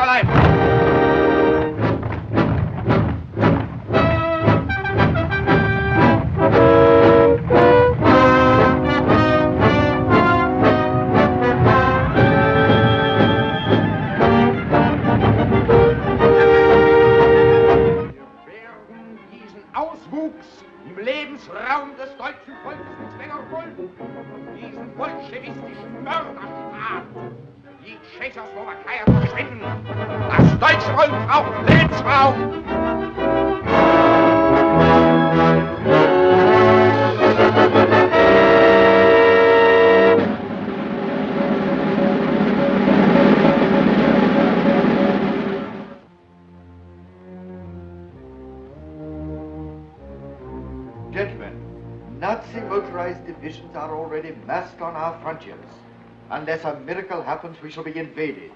bleiben! Im Lebensraum des deutschen Volkes nicht länger dulden. Diesen bolschewistischen Mörderstaat. Die Tschechoslowakei hat verschwinden. Das deutsche Volk braucht Lebensraum. Gentlemen, Nazi motorized divisions are already massed on our frontiers. Unless a miracle happens, we shall be invaded.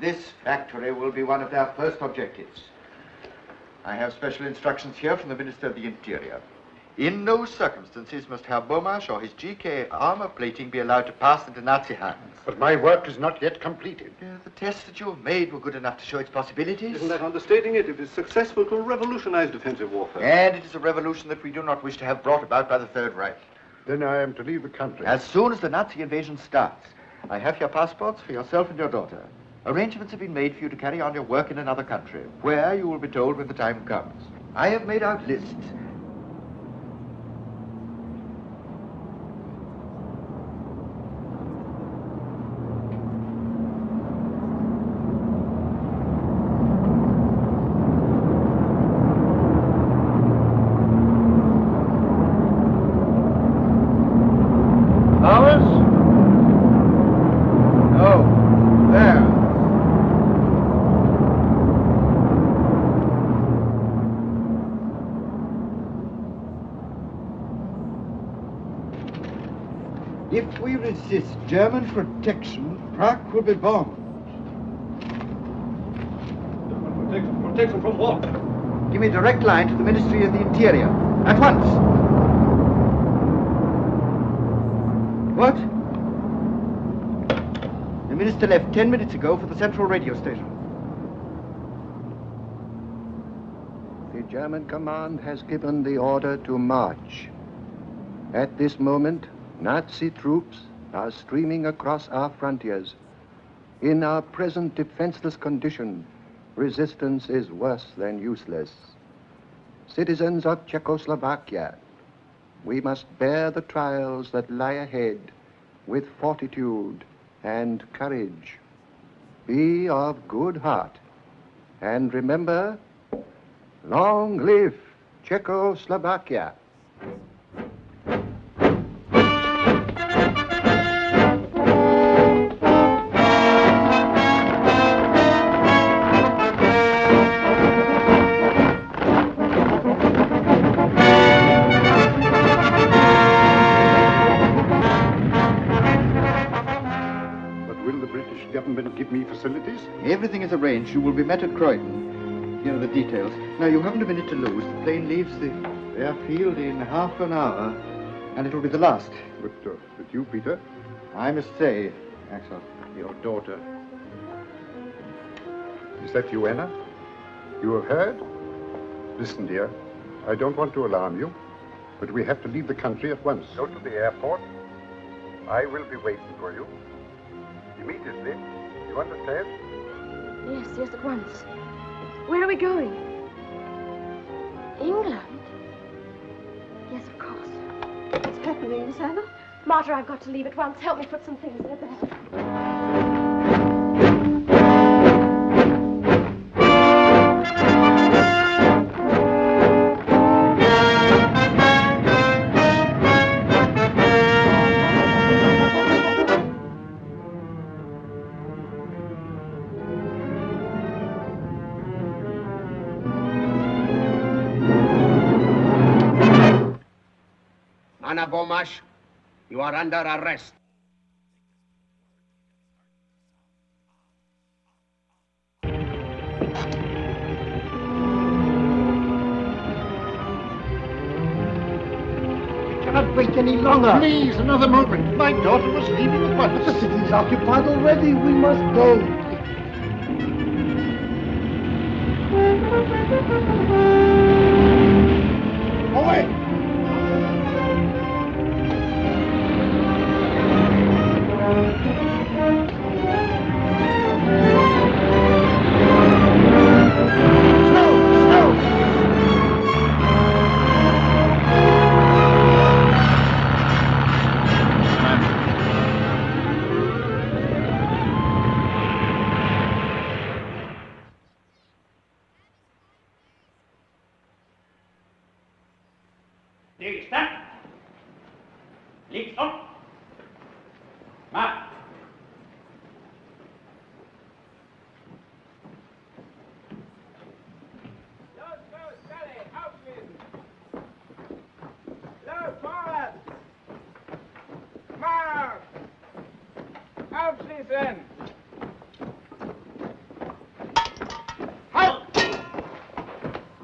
This factory will be one of their first objectives. I have special instructions here from the Minister of the Interior. In no circumstances must Herr Beaumarchais or his GK armor plating be allowed to pass into Nazi hands. But my work is not yet completed. The tests that you have made were good enough to show its possibilities. Isn't that understating it? It is successful to revolutionize defensive warfare. And it is a revolution that we do not wish to have brought about by the Third Reich. Then I am to leave the country. As soon as the Nazi invasion starts, I have your passports for yourself and your daughter. Arrangements have been made for you to carry on your work in another country, where you will be told when the time comes. I have made out lists. If we resist German protection, Prague will be bombed. Protection from what? Give me a direct line to the Ministry of the Interior. At once. What? The minister left 10 minutes ago for the central radio station. The German command has given the order to march. At this moment, Nazi troops are streaming across our frontiers. In our present defenseless condition, resistance is worse than useless. Citizens of Czechoslovakia, we must bear the trials that lie ahead with fortitude and courage. Be of good heart, and remember, long live Czechoslovakia. Give me facilities? Everything is arranged. You will be met at Croydon. Here are the details. Now, you haven't a minute to lose. The plane leaves the airfield in half an hour, and it will be the last. But you, Peter? I must say, Axel. Your daughter. Is that you, Anna? You have heard? Listen, dear. I don't want to alarm you, but we have to leave the country at once. Go to the airport. I will be waiting for you. Immediately. You understand? Yes, at once. Where are we going? England? Yes, of course. What's happening, Miss Anna? Martha, I've got to leave at once. Help me put some things in a bag. Anna Beaumarchais, you are under arrest. Cannot wait any longer. Please, another moment. My daughter was leaving at once. The city is occupied already. We must go.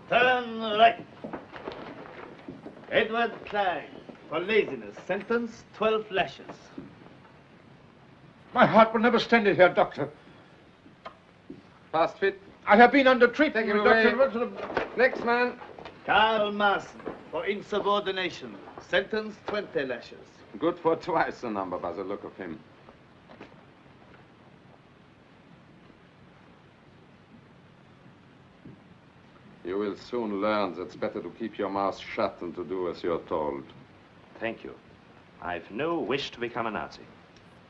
Turn right. Edward Klein, for laziness, sentence 12 lashes. My heart will never stand it here, Doctor. Fast fit. I have been under treatment, Take him away. Doctor. Next man. Karl Maaßen, for insubordination, sentence 20 lashes. Good for twice the number by the look of him. You will soon learn that it's better to keep your mouth shut than to do as you're told. Thank you. I've no wish to become a Nazi.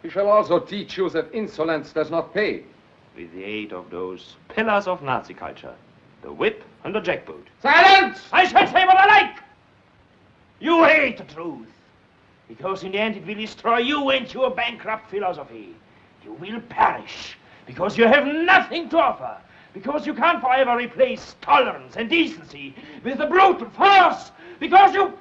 We shall also teach you that insolence does not pay. With the aid of those pillars of Nazi culture, the whip and the jackboot. Silence! I shall say what I like! You hate the truth. Because in the end it will destroy you and your bankrupt philosophy. You will perish because you have nothing to offer. Because you can't forever replace tolerance and decency with the brutal force. Because you...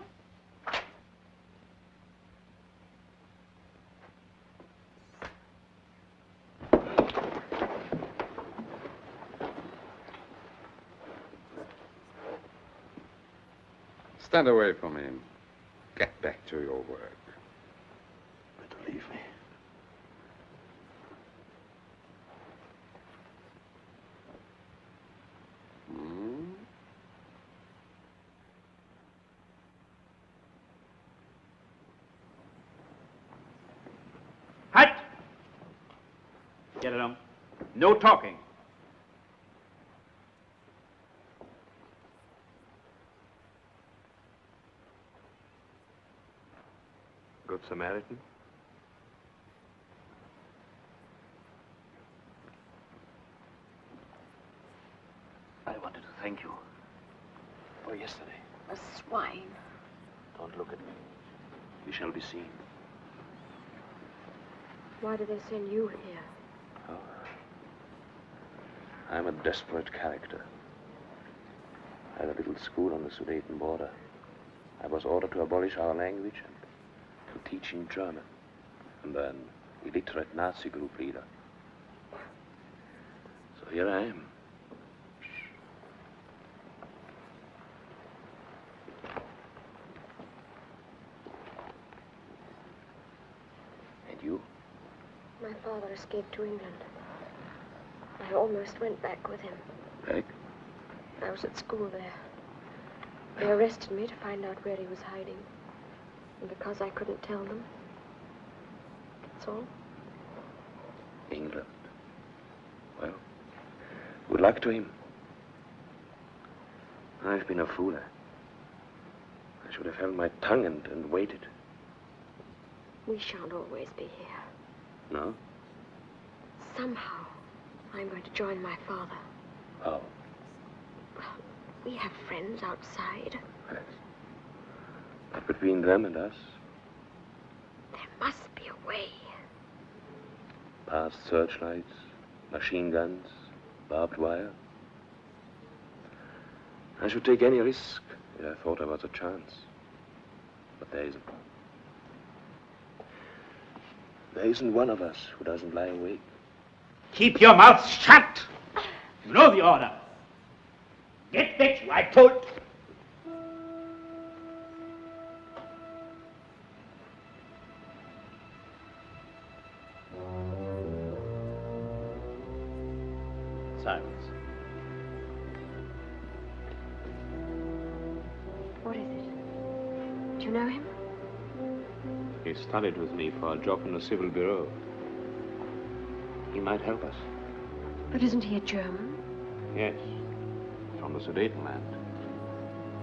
Stand away from him. Get back to your work. Better leave me. Halt! Get along. No talking. Good Samaritan. I wanted to thank you for yesterday. A swine. Don't look at me. We shall be seen. Why did they send you here? Oh. I'm a desperate character. I had a little school on the Sudeten border. I was ordered to abolish our language and to teach in German. And then illiterate Nazi group leader. So here I am. And you? My father escaped to England. I almost went back with him. Back? I was at school there. They arrested me to find out where he was hiding. And because I couldn't tell them, that's all. England. Well, good luck to him. I've been a fool. I should have held my tongue and waited. We shan't always be here. No? Somehow, I'm going to join my father. How? Well, we have friends outside. Yes. But between them and us, There must be a way. past searchlights, machine guns, barbed wire. I should take any risk if I thought there was a chance. But there isn't. There isn't one of us who doesn't lie awake. Keep your mouth shut! You know the order. Get back, I told. Silence. You know him? He studied with me for a job in the civil bureau. He might help us. But isn't he a German? Yes, from the Sudetenland.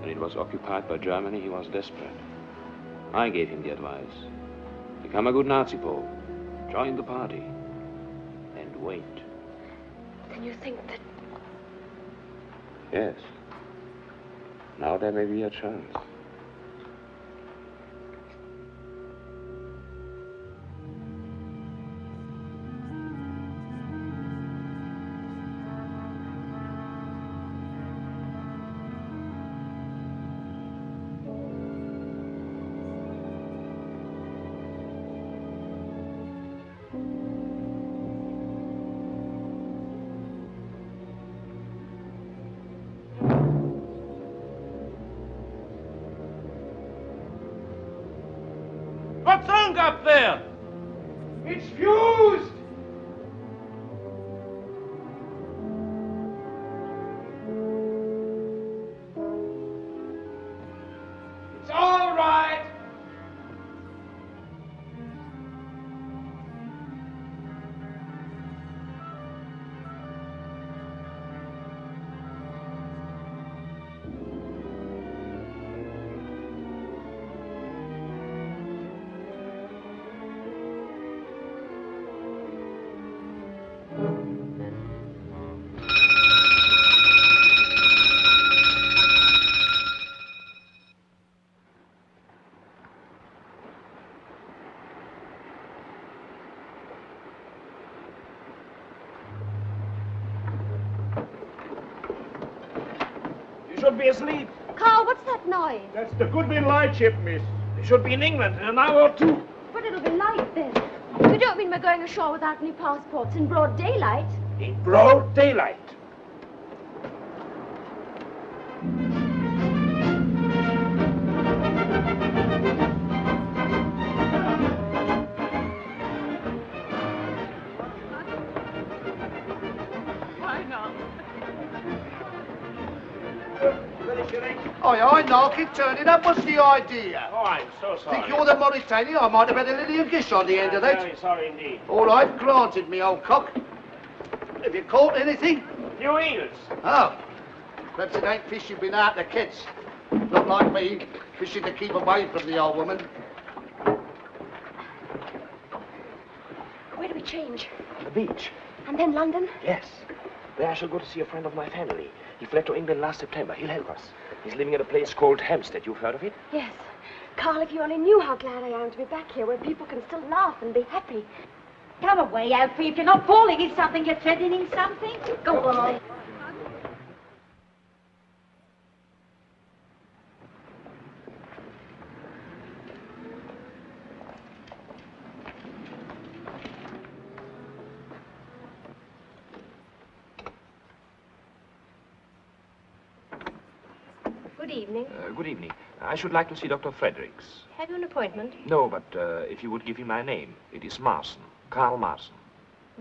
When it was occupied by Germany, he was desperate. I gave him the advice. Become a good Nazi Pole. Join the party. And wait. Then you think that... Yes. Now there may be a chance. What's wrong up there? It's fused! It's all right. You should be asleep. Carl, what's that noise? That's the Goodwin lightship, miss. You should be in England in an hour or two. But it'll be light then. You don't mean we're going ashore without any passports in broad daylight? In broad daylight. I know, keep turning up. What's the idea? Oh, I'm so sorry. Think you're the Mauritania? I might have had a Lillian Gish on the end of that. Very sorry indeed. All right, granted, me old cock. Have you caught anything? Few eels. Oh. Perhaps it ain't fish you've been out to catch. Not like me, fishing to keep away from the old woman. Where do we change? The beach. And then London? Yes. There I shall go to see a friend of my family. He fled to England last September. He'll help us. He's living at a place called Hampstead. You've heard of it? Yes. Carl, if you only knew how glad I am to be back here where people can still laugh and be happy. Come away, Alfie. If you're not falling in something, you're threatening something. Go on. Good evening. Good evening. I should like to see Dr. Fredericks. Have you an appointment? No, but if you would give him my name. It is Marson. Karl Marson.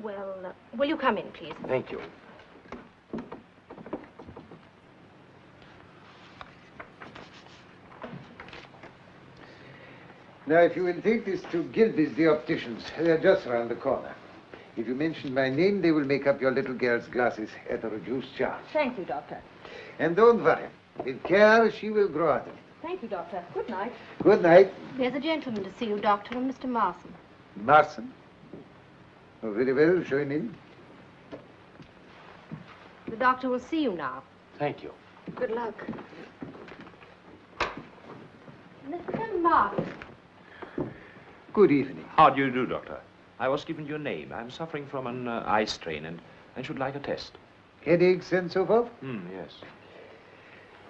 Well, will you come in, please? Thank you. Now, if you will take this to Gilby's, the opticians, they're just round the corner. If you mention my name, they will make up your little girl's glasses at a reduced charge. Thank you, Doctor. And don't worry. With care, she will grow out of it. Thank you, Doctor. Good night. Good night. There's a gentleman to see you, Doctor, and Mr. Marson. Marson. Oh, very well. Show him in. The doctor will see you now. Thank you. Good luck. Mr. Marson. Good evening. How do you do, Doctor? I was given your name. I'm suffering from an eye strain and should like a test. Headaches and so forth? Yes.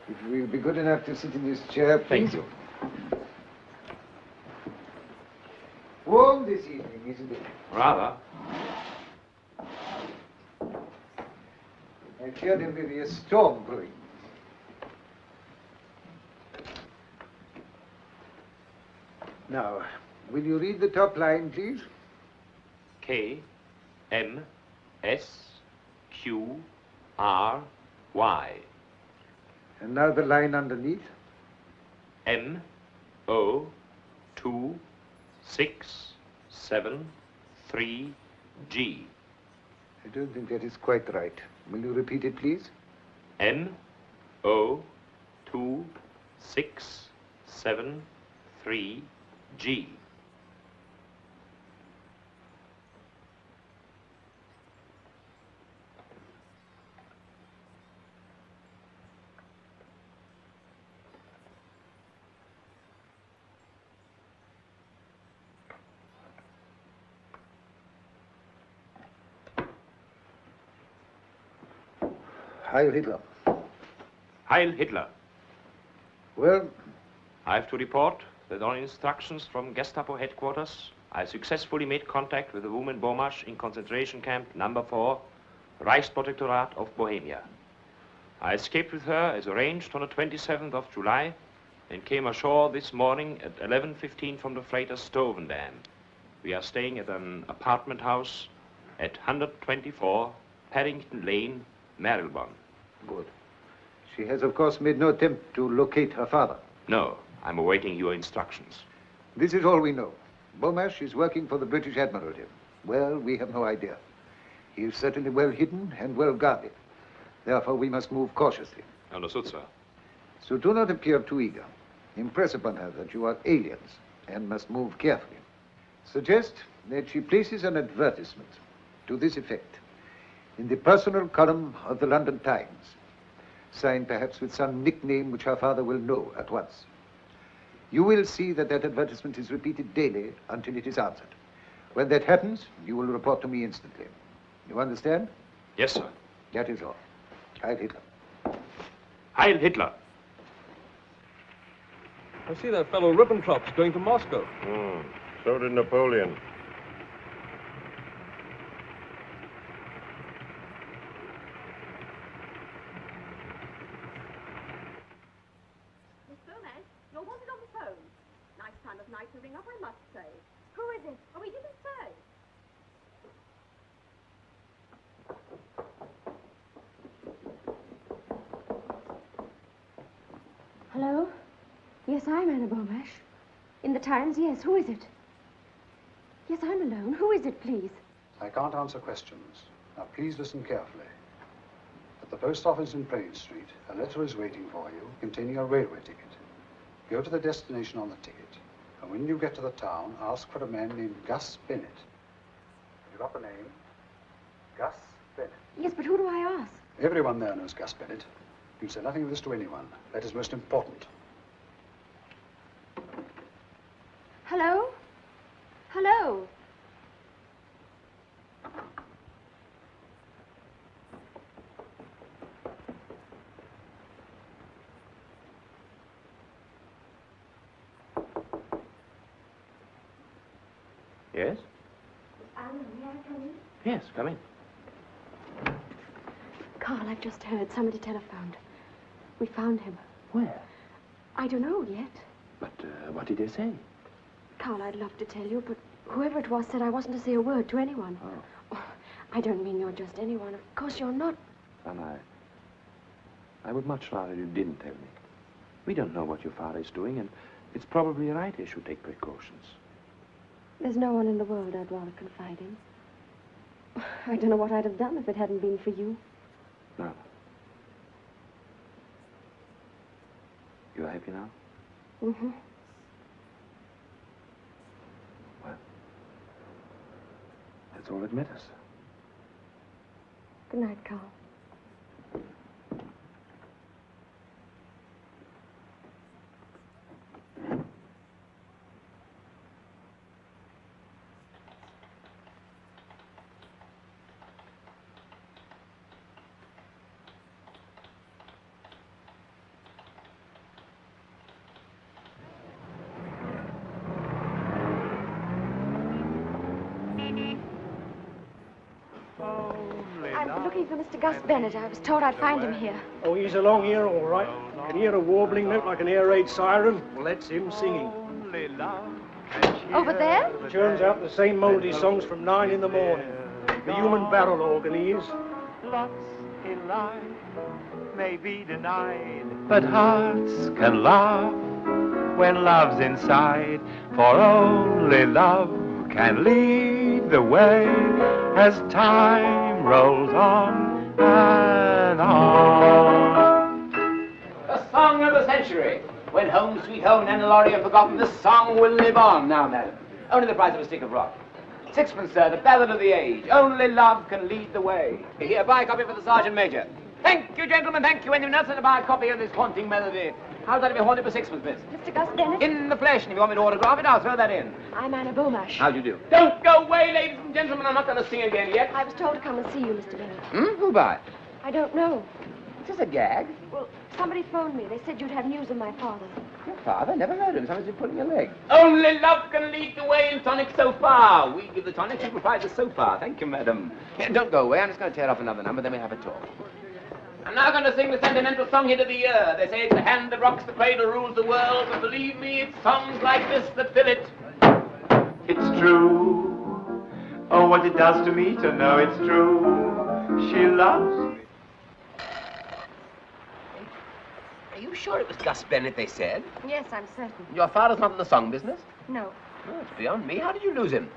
If you will be good enough to sit in this chair, please. Thank you. Warm this evening, isn't it? Rather. I fear there may be a storm brewing. Now, will you read the top line, please? K, M, S, Q, R, Y. And now the line underneath. M, M0267 I don't think that is quite right. Will you repeat it, please? M0267 Heil Hitler. Heil Hitler. Well, I have to report that on instructions from Gestapo headquarters, I successfully made contact with the woman Bomash in concentration camp number 4, Reichsprotektorat of Bohemia. I escaped with her as arranged on the 27th of July and came ashore this morning at 11:15 from the freighter Stovendam. We are staying at an apartment house at 124 Paddington Lane, Marylebone. good. She has, of course, made no attempt to locate her father. No, I'm awaiting your instructions. This is all we know. Bomash is working for the British Admiralty. Well, we have no idea. He is certainly well hidden and well guarded. Therefore, we must move cautiously. Understood, sir. So do not appear too eager. Impress upon her that you are aliens and must move carefully. Suggest that she places an advertisement to this effect in the personal column of the London Times, signed perhaps with some nickname which her father will know at once. You will see that that advertisement is repeated daily until it is answered. When that happens, you will report to me instantly. You understand? Yes, sir. That is all. Heil Hitler. Heil Hitler. I see that fellow Ribbentrop's going to Moscow. So did Napoleon. Miss Gomez, you're wanted on the phone. Nice time of night to ring up, I must say. Who is it? Oh, he didn't say. Hello? Yes, I'm Anna Bomash. In the Times, yes. Who is it? Yes, I'm alone. Who is it, please? I can't answer questions. Now, please listen carefully. At the post office in Prain Street, a letter is waiting for you containing a railway ticket. Go to the destination on the ticket, and when you get to the town, ask for a man named Gus Bennett. Have you got the name? Gus Bennett. Yes, but who do I ask? Everyone there knows Gus Bennett. You say nothing of this to anyone. That is most important. Hello? Hello? Yes? Anna, may I come in? Yes, come in. Carl, I've just heard. Somebody telephoned. We found him. Where? I don't know yet. But what did they say? Carl, I'd love to tell you, but whoever it was said I wasn't to say a word to anyone. Oh. I don't mean you're just anyone. Of course you're not. And I would much rather you didn't tell me. We don't know what your father is doing, and it's probably right he should take precautions. There's no one in the world I'd rather confide in. I don't know what I'd have done if it hadn't been for you. No. You're happy now? Mm-hmm. Well, that's all that matters. Good night, Carl. I'm looking for Mr. Gus Bennett. I was told I'd find him here. Oh, he's along here, all right. I can hear a warbling note like an air raid siren. Well, that's him singing. Over there? Churns out the same mouldy songs from 9 in the morning. The human barrel organ he is. Lots in life may be denied, but hearts can laugh when love's inside, for only love can lead the way as time rolls on and on. The song of the century. When home, sweet home, and the lorry are forgotten, this song will live on. Now, madam, only the price of a stick of rock. Sixpence, sir, the ballad of the age. Only love can lead the way. Here, buy a copy for the Sergeant Major. Thank you, gentlemen, thank you. And you Nelson to buy a copy of this haunting melody. How's that to be haunted for sixpence, miss? Mr. Gus Bennett? In the flesh, and if you want me to autograph it, I'll throw that in. I'm Anna Beaumarsh. How do you do? Don't go away, ladies and gentlemen. I'm not going to sing again yet. I was told to come and see you, Mr. Bennett. Who by? I don't know. Is this a gag? Well, somebody phoned me. They said you'd have news of my father. Your father? Never heard of him. Somebody's been pulling your leg. Only love can lead the way in tonic so far. We give the tonic, you provide the so far. Thank you, madam. Here, don't go away. I'm just going to tear off another number, then we'll have a talk. I'm now going to sing the sentimental song hit of the year. They say it's the hand that rocks the cradle, rules the world. But believe me, it's songs like this that fill it. It's true. Oh, what it does to me to know it's true. She loves me. Are you sure it was Gus Bennett they said? Yes, I'm certain. Your father's not in the song business? No. Oh, it's beyond me. How did you lose him?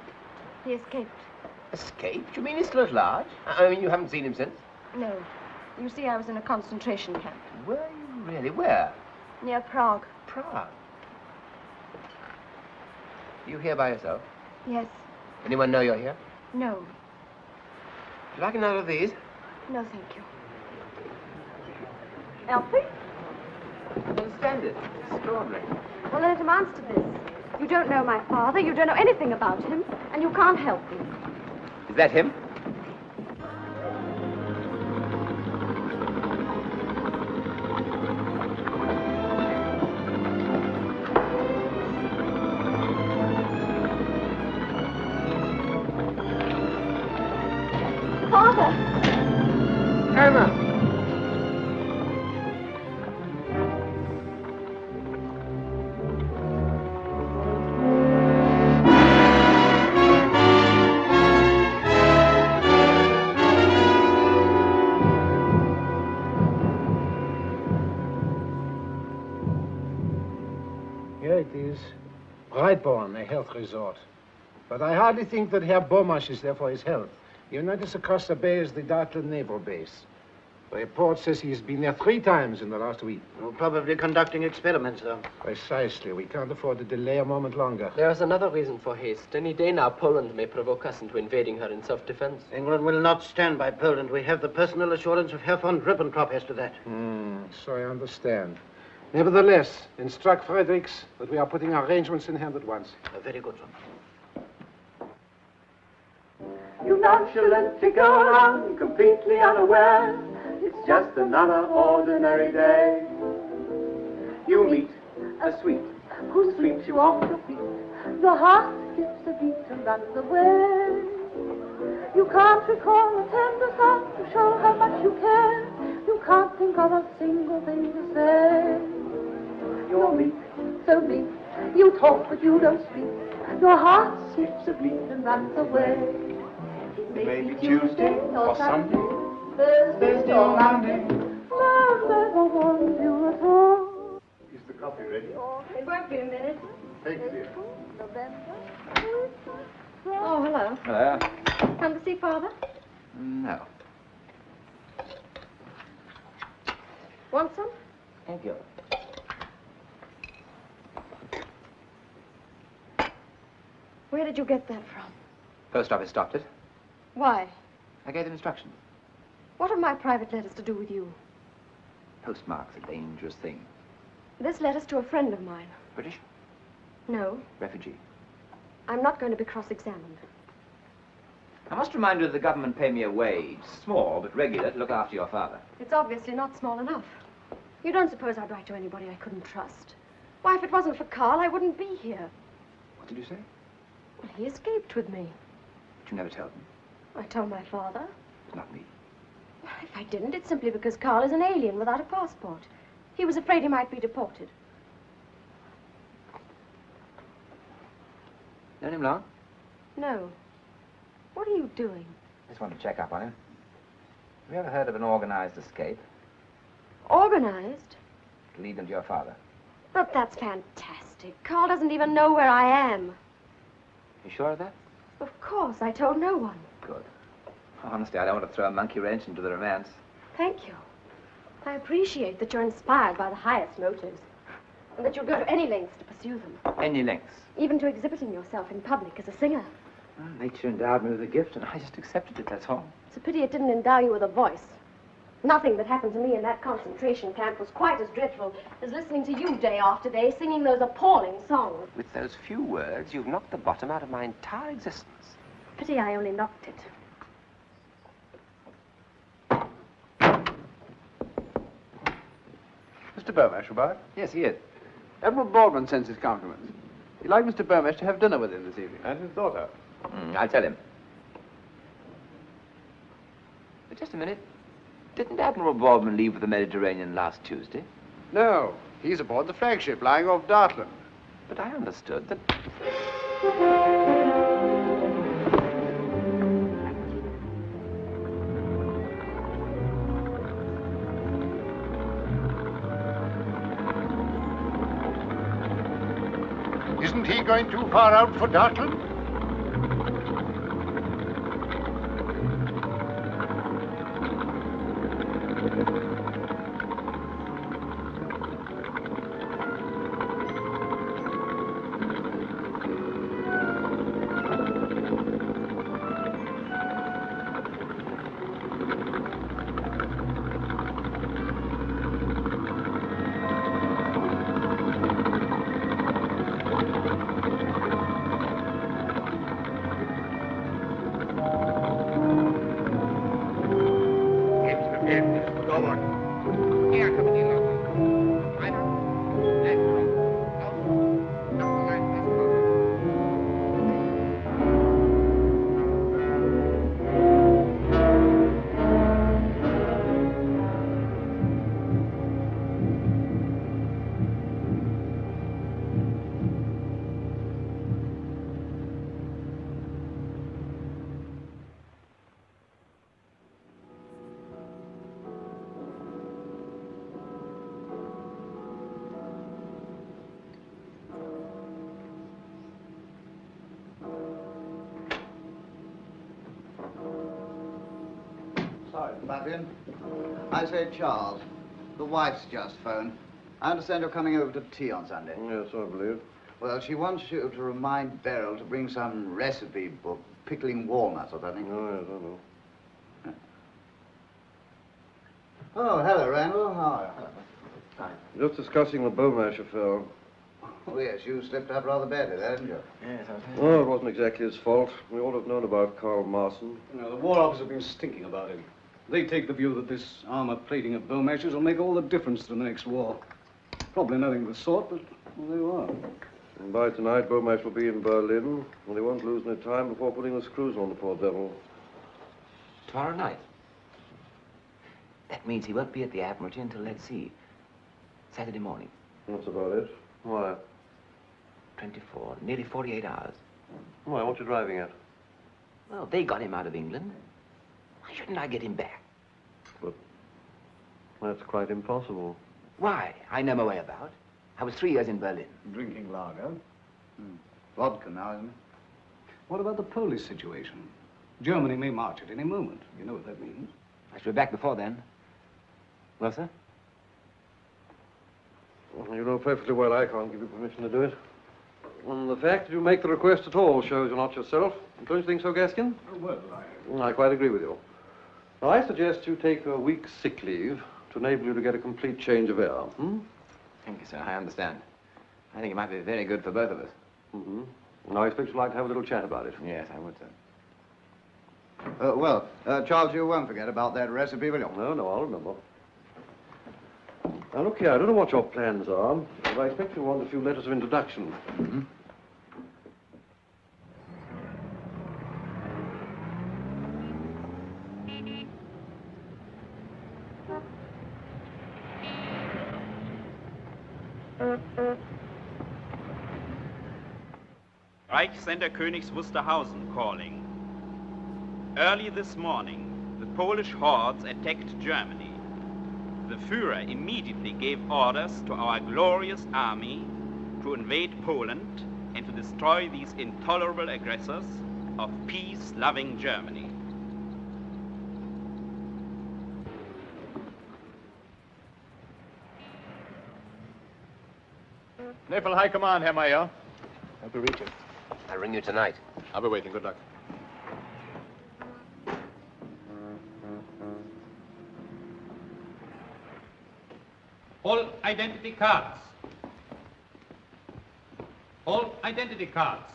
He escaped. Escaped? You mean he's still at large? I mean, you haven't seen him since? No. You see, I was in a concentration camp. Were you really? Where? Near Prague. Prague. You here by yourself? Yes. Anyone know you're here? No. Would you like another of these? No, thank you. Elfie? I don't understand it. It's extraordinary. Well, then it amounts to this. You don't know my father, you don't know anything about him, and you can't help me. Is that him? Father! Anna! Here it is. Brightborn, a health resort. But I hardly think that Herr Beaumarsh is there for his health. You notice across the bay is the Dartland Naval Base. The report says he's been there 3 times in the last week. Well, probably conducting experiments, though. Precisely. We can't afford to delay a moment longer. There is another reason for haste. Any day now, Poland may provoke us into invading her in self-defense. England will not stand by Poland. We have the personal assurance of Herr von Ribbentrop as to that. So I understand. Nevertheless, instruct Fredericks that we are putting arrangements in hand at once. A very good one. You nonchalantly go around completely unaware. It's just another ordinary day. You meet a sweet who sweeps you off your feet. Your heart skips a beat and runs away. You can't recall a tender song to show how much you care. You can't think of a single thing to say. You're meek, So meek, you talk but you don't speak. Your heart skips a beat and runs away. maybe Tuesday or Sunday, Thursday or Monday. Love never won you at all. Is the coffee ready? It won't be a minute. Thank you, dear. Oh, hello. Hello. Come to see Father? No. Want some? Thank you. Where did you get that from? Post office stopped it. Why? I gave them instructions. What have my private letters to do with you? Postmark's a dangerous thing. This letter's to a friend of mine. British? No, Refugee. I'm not going to be cross-examined. I must remind you that the government pay me a wage, small but regular, to look after your father. It's obviously not small enough. You don't suppose I'd write to anybody I couldn't trust? Why, if it wasn't for Carl, I wouldn't be here. What did you say? Well, he escaped with me. But you never told me. I told my father. Not me. Well, if I didn't, it's simply because Carl is an alien without a passport. He was afraid he might be deported. Known him long? No. What are you doing? Just want to check up on him. Have you ever heard of an organized escape? Organized? To lead them to your father. But that's fantastic. fantastic. Carl doesn't even know where I am. You sure of that? Of course, I told no one. Good. Honestly, I don't want to throw a monkey wrench into the romance. Thank you. I appreciate that you're inspired by the highest motives, and that you'll go to any lengths to pursue them. Any lengths? Even to exhibiting yourself in public as a singer. Well, nature endowed me with a gift, and I just accepted it, that's all. It's a pity it didn't endow you with a voice. Nothing that happened to me in that concentration camp was quite as dreadful as listening to you day after day singing those appalling songs. With those few words, you've knocked the bottom out of my entire existence. Pity I only knocked it. Mr. Burmash about? Yes, he is. Admiral Baldwin sends his compliments. He'd like Mr. Burmash to have dinner with him this evening. And his daughter. I'll tell him. But just a minute. Didn't Admiral Baldwin leave for the Mediterranean last Tuesday? No, he's aboard the flagship lying off Dartland. But I understood that... Isn't he going too far out for Dartland? Butt in. I say, Charles, the wife's just phoned. I understand you're coming over to tea on Sunday. Yes, I believe. Well, she wants you to remind Beryl to bring some recipe book, pickling walnuts or something. Oh, yes, I know. Oh, hello, Randall. How are you? Hi. Just discussing the Beaumarsh affair. Oh, yes, you slipped up rather badly there, didn't you? Yes, Oh, it wasn't exactly his fault. We all have known about Karl Marson. No, the War Office have been stinking about him. They take the view that this armor plating of Beaumarch's will make all the difference to the next war. Probably nothing of the sort, but well, there you are. And by tonight, Beaumarch will be in Berlin, and they won't lose any time before putting the screws on the poor devil. Tomorrow night? That means he won't be at the Admiralty until, let's see, Saturday morning. That's about it. Why? 24, nearly 48 hours. Why, what are you driving at? Well, they got him out of England. Why shouldn't I get him back? But that's quite impossible. Why? I know my way about. I was 3 years in Berlin. Drinking lager. Vodka now, isn't it? What about the Polish situation? Germany may march at any moment. You know what that means. I should be back before then. Well, sir? Well, you know perfectly well I can't give you permission to do it. And the fact that you make the request at all shows you're not yourself. Don't you think so, Gaskin? Oh, well, I quite agree with you. Now, I suggest you take a week's sick leave to enable you to get a complete change of air. Thank you, sir. I understand. I think it might be very good for both of us. Mm-hmm. And I expect you'd like to have a little chat about it. Yes, I would, sir. Charles, you won't forget about that recipe, will you? No, I'll remember. Now, look here, I don't know what your plans are, but I expect you'll want a few letters of introduction. Mm-hmm. Reichssender Königs Wusterhausen calling. Early this morning, the Polish hordes attacked Germany. The Führer immediately gave orders to our glorious army to invade Poland and to destroy these intolerable aggressors of peace-loving Germany. Naval High Command, Herr Mayer. How to reach you? I'll ring you tonight. I'll be waiting. Good luck. All identity cards. All identity cards.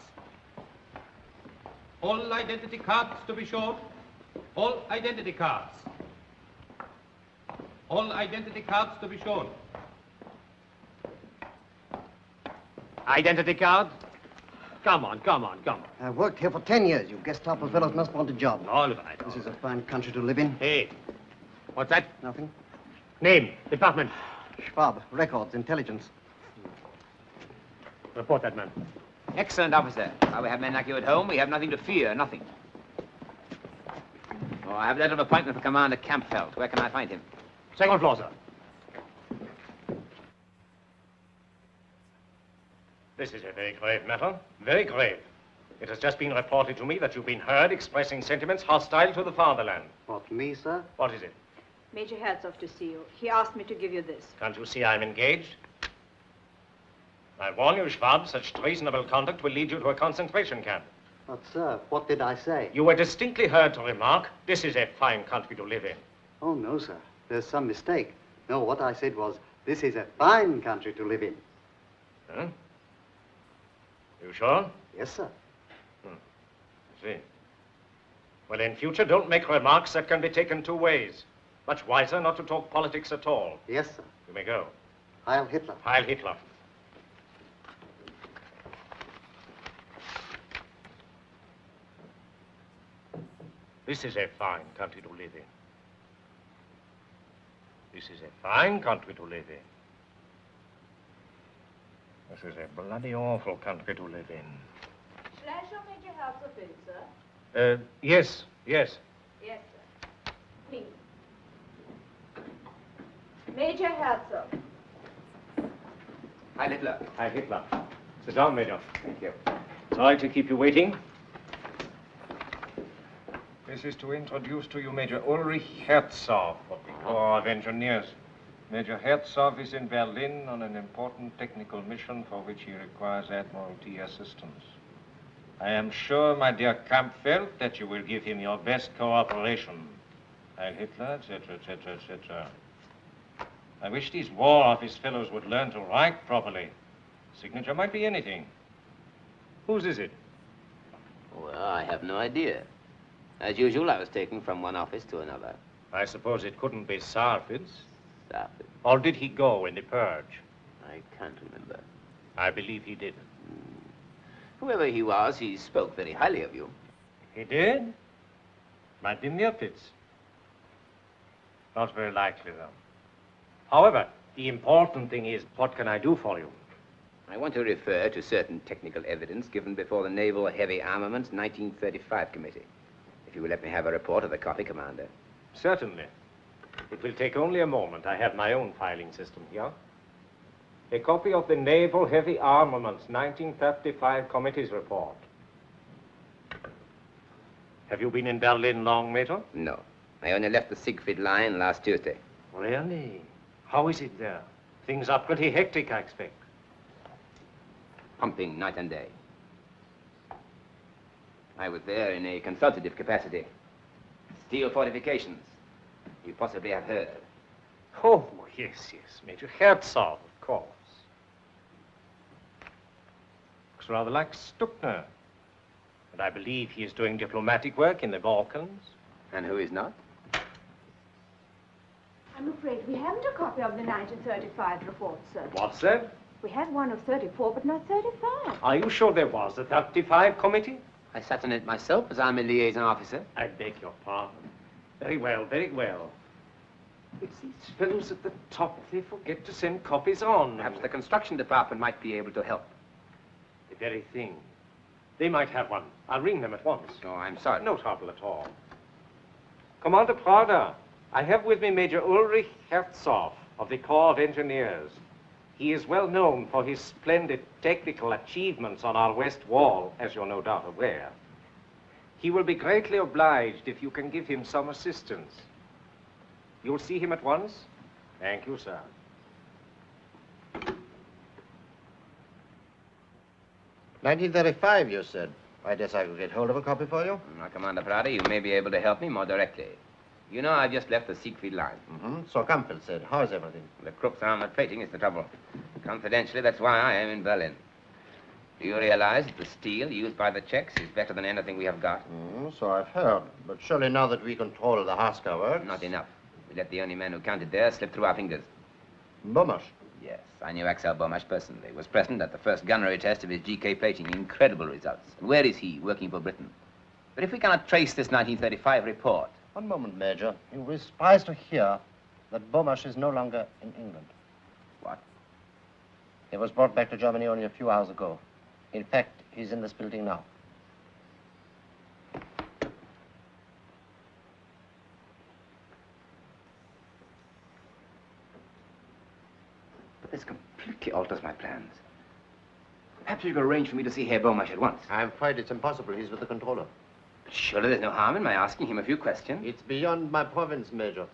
All identity cards to be shown. All identity cards. All identity cards to be shown. Identity card? Come on, come on, come on. I've worked here for 10 years. You Gestapo fellows must want a job. All right. This is a fine country to live in. Hey, what's that? Nothing. Name, department. Schwab, records, intelligence. Report that man. Excellent, officer. While we have men like you at home, we have nothing to fear, nothing. Oh, I have a letter of appointment for Commander Kampfeld. Where can I find him? Second floor, sir. This is a very grave matter. Very grave. It has just been reported to me that you've been heard expressing sentiments hostile to the fatherland. What, me, sir? What is it? Major Herzog to see you. He asked me to give you this. Can't you see I'm engaged? I warn you, Schwab, such treasonable conduct will lead you to a concentration camp. But, sir, what did I say? You were distinctly heard to remark, this is a fine country to live in. Oh, no, sir. There's some mistake. No, what I said was, this is a fine country to live in. Huh? You sure? Yes, sir. I see. Well, in future, don't make remarks that can be taken two ways. Much wiser not to talk politics at all. Yes, sir. You may go. Heil Hitler. Heil Hitler. This is a fine country to live in. This is a fine country to live in. This is a bloody awful country to live in. Shall I show Major Herzog in, sir? Yes, yes. Yes, sir. Please. Major Herzog. Heil Hitler. Heil Hitler. Sit down, Major. Thank you. Sorry to keep you waiting. This is to introduce to you Major Ulrich Herzog of the Corps of Engineers. Major Herzog is in Berlin on an important technical mission for which he requires Admiralty assistance. I am sure, my dear Kampfeld, that you will give him your best cooperation. Heil Hitler, etc., etc., etc. I wish these War Office fellows would learn to write properly. Signature might be anything. Whose is it? Well, I have no idea. As usual, I was taken from one office to another. I suppose it couldn't be Sarford's. Sarford. Or did he go in the purge? I can't remember. I believe he did. Whoever he was, he spoke very highly of you. He did? Might be Mirpitz. Not very likely, though. However, the important thing is, what can I do for you? I want to refer to certain technical evidence given before the Naval Heavy Armaments 1935 Committee. If you will let me have a report of the copy, Commander. Certainly. It will take only a moment. I have my own filing system here. A copy of the Naval Heavy Armaments 1935 Committee's report. Have you been in Berlin long, Major? No. I only left the Siegfried Line last Tuesday. Really? How is it there? Things are pretty hectic, I expect. Pumping night and day. I was there in a consultative capacity. Steel fortifications. You possibly have heard. Oh, yes, yes. Major Herzog, of course. Looks rather like Stuckner. And I believe he is doing diplomatic work in the Balkans. And who is not? I'm afraid we haven't a copy of the 1935 report, sir. What's that? We had one of 34, but not 35. Are you sure there was a 35 committee? I sat on it myself, as I'm a liaison officer. I beg your pardon. Very well, very well. It's these fellows at the top. They forget to send copies on. Perhaps the construction department might be able to help. The very thing. They might have one. I'll ring them at once. Oh, I'm sorry. No trouble at all. Commander Prada, I have with me Major Ulrich Herzog of the Corps of Engineers. He is well known for his splendid technical achievements on our west wall, as you're no doubt aware. He will be greatly obliged if you can give him some assistance. You'll see him at once? Thank you, sir. 1935, you said. I guess I could get hold of a copy for you. Now, Commander Prada, you may be able to help me more directly. You know, I've just left the Siegfried line. So Campbell said. How's everything? The Krupp's armored plating is the trouble. Confidentially, that's why I am in Berlin. Do you realize that the steel used by the Czechs is better than anything we have got? So I've heard. But surely now that we control the Haska works... Not enough. We let the only man who counted there slip through our fingers. Bomash? Yes, I knew Axel Bomash personally. Was present at the first gunnery test of his GK plating. Incredible results. And where is he, working for Britain? But if we cannot trace this 1935 report... One moment, Major. You'll be surprised to hear that Bomash is no longer in England. What? He was brought back to Germany only a few hours ago. In fact, he's in this building now. But this completely alters my plans. Perhaps you could arrange for me to see Herr Bomash at once. I'm afraid it's impossible. He's with the controller. But surely there's no harm in my asking him a few questions. It's beyond my province, Major.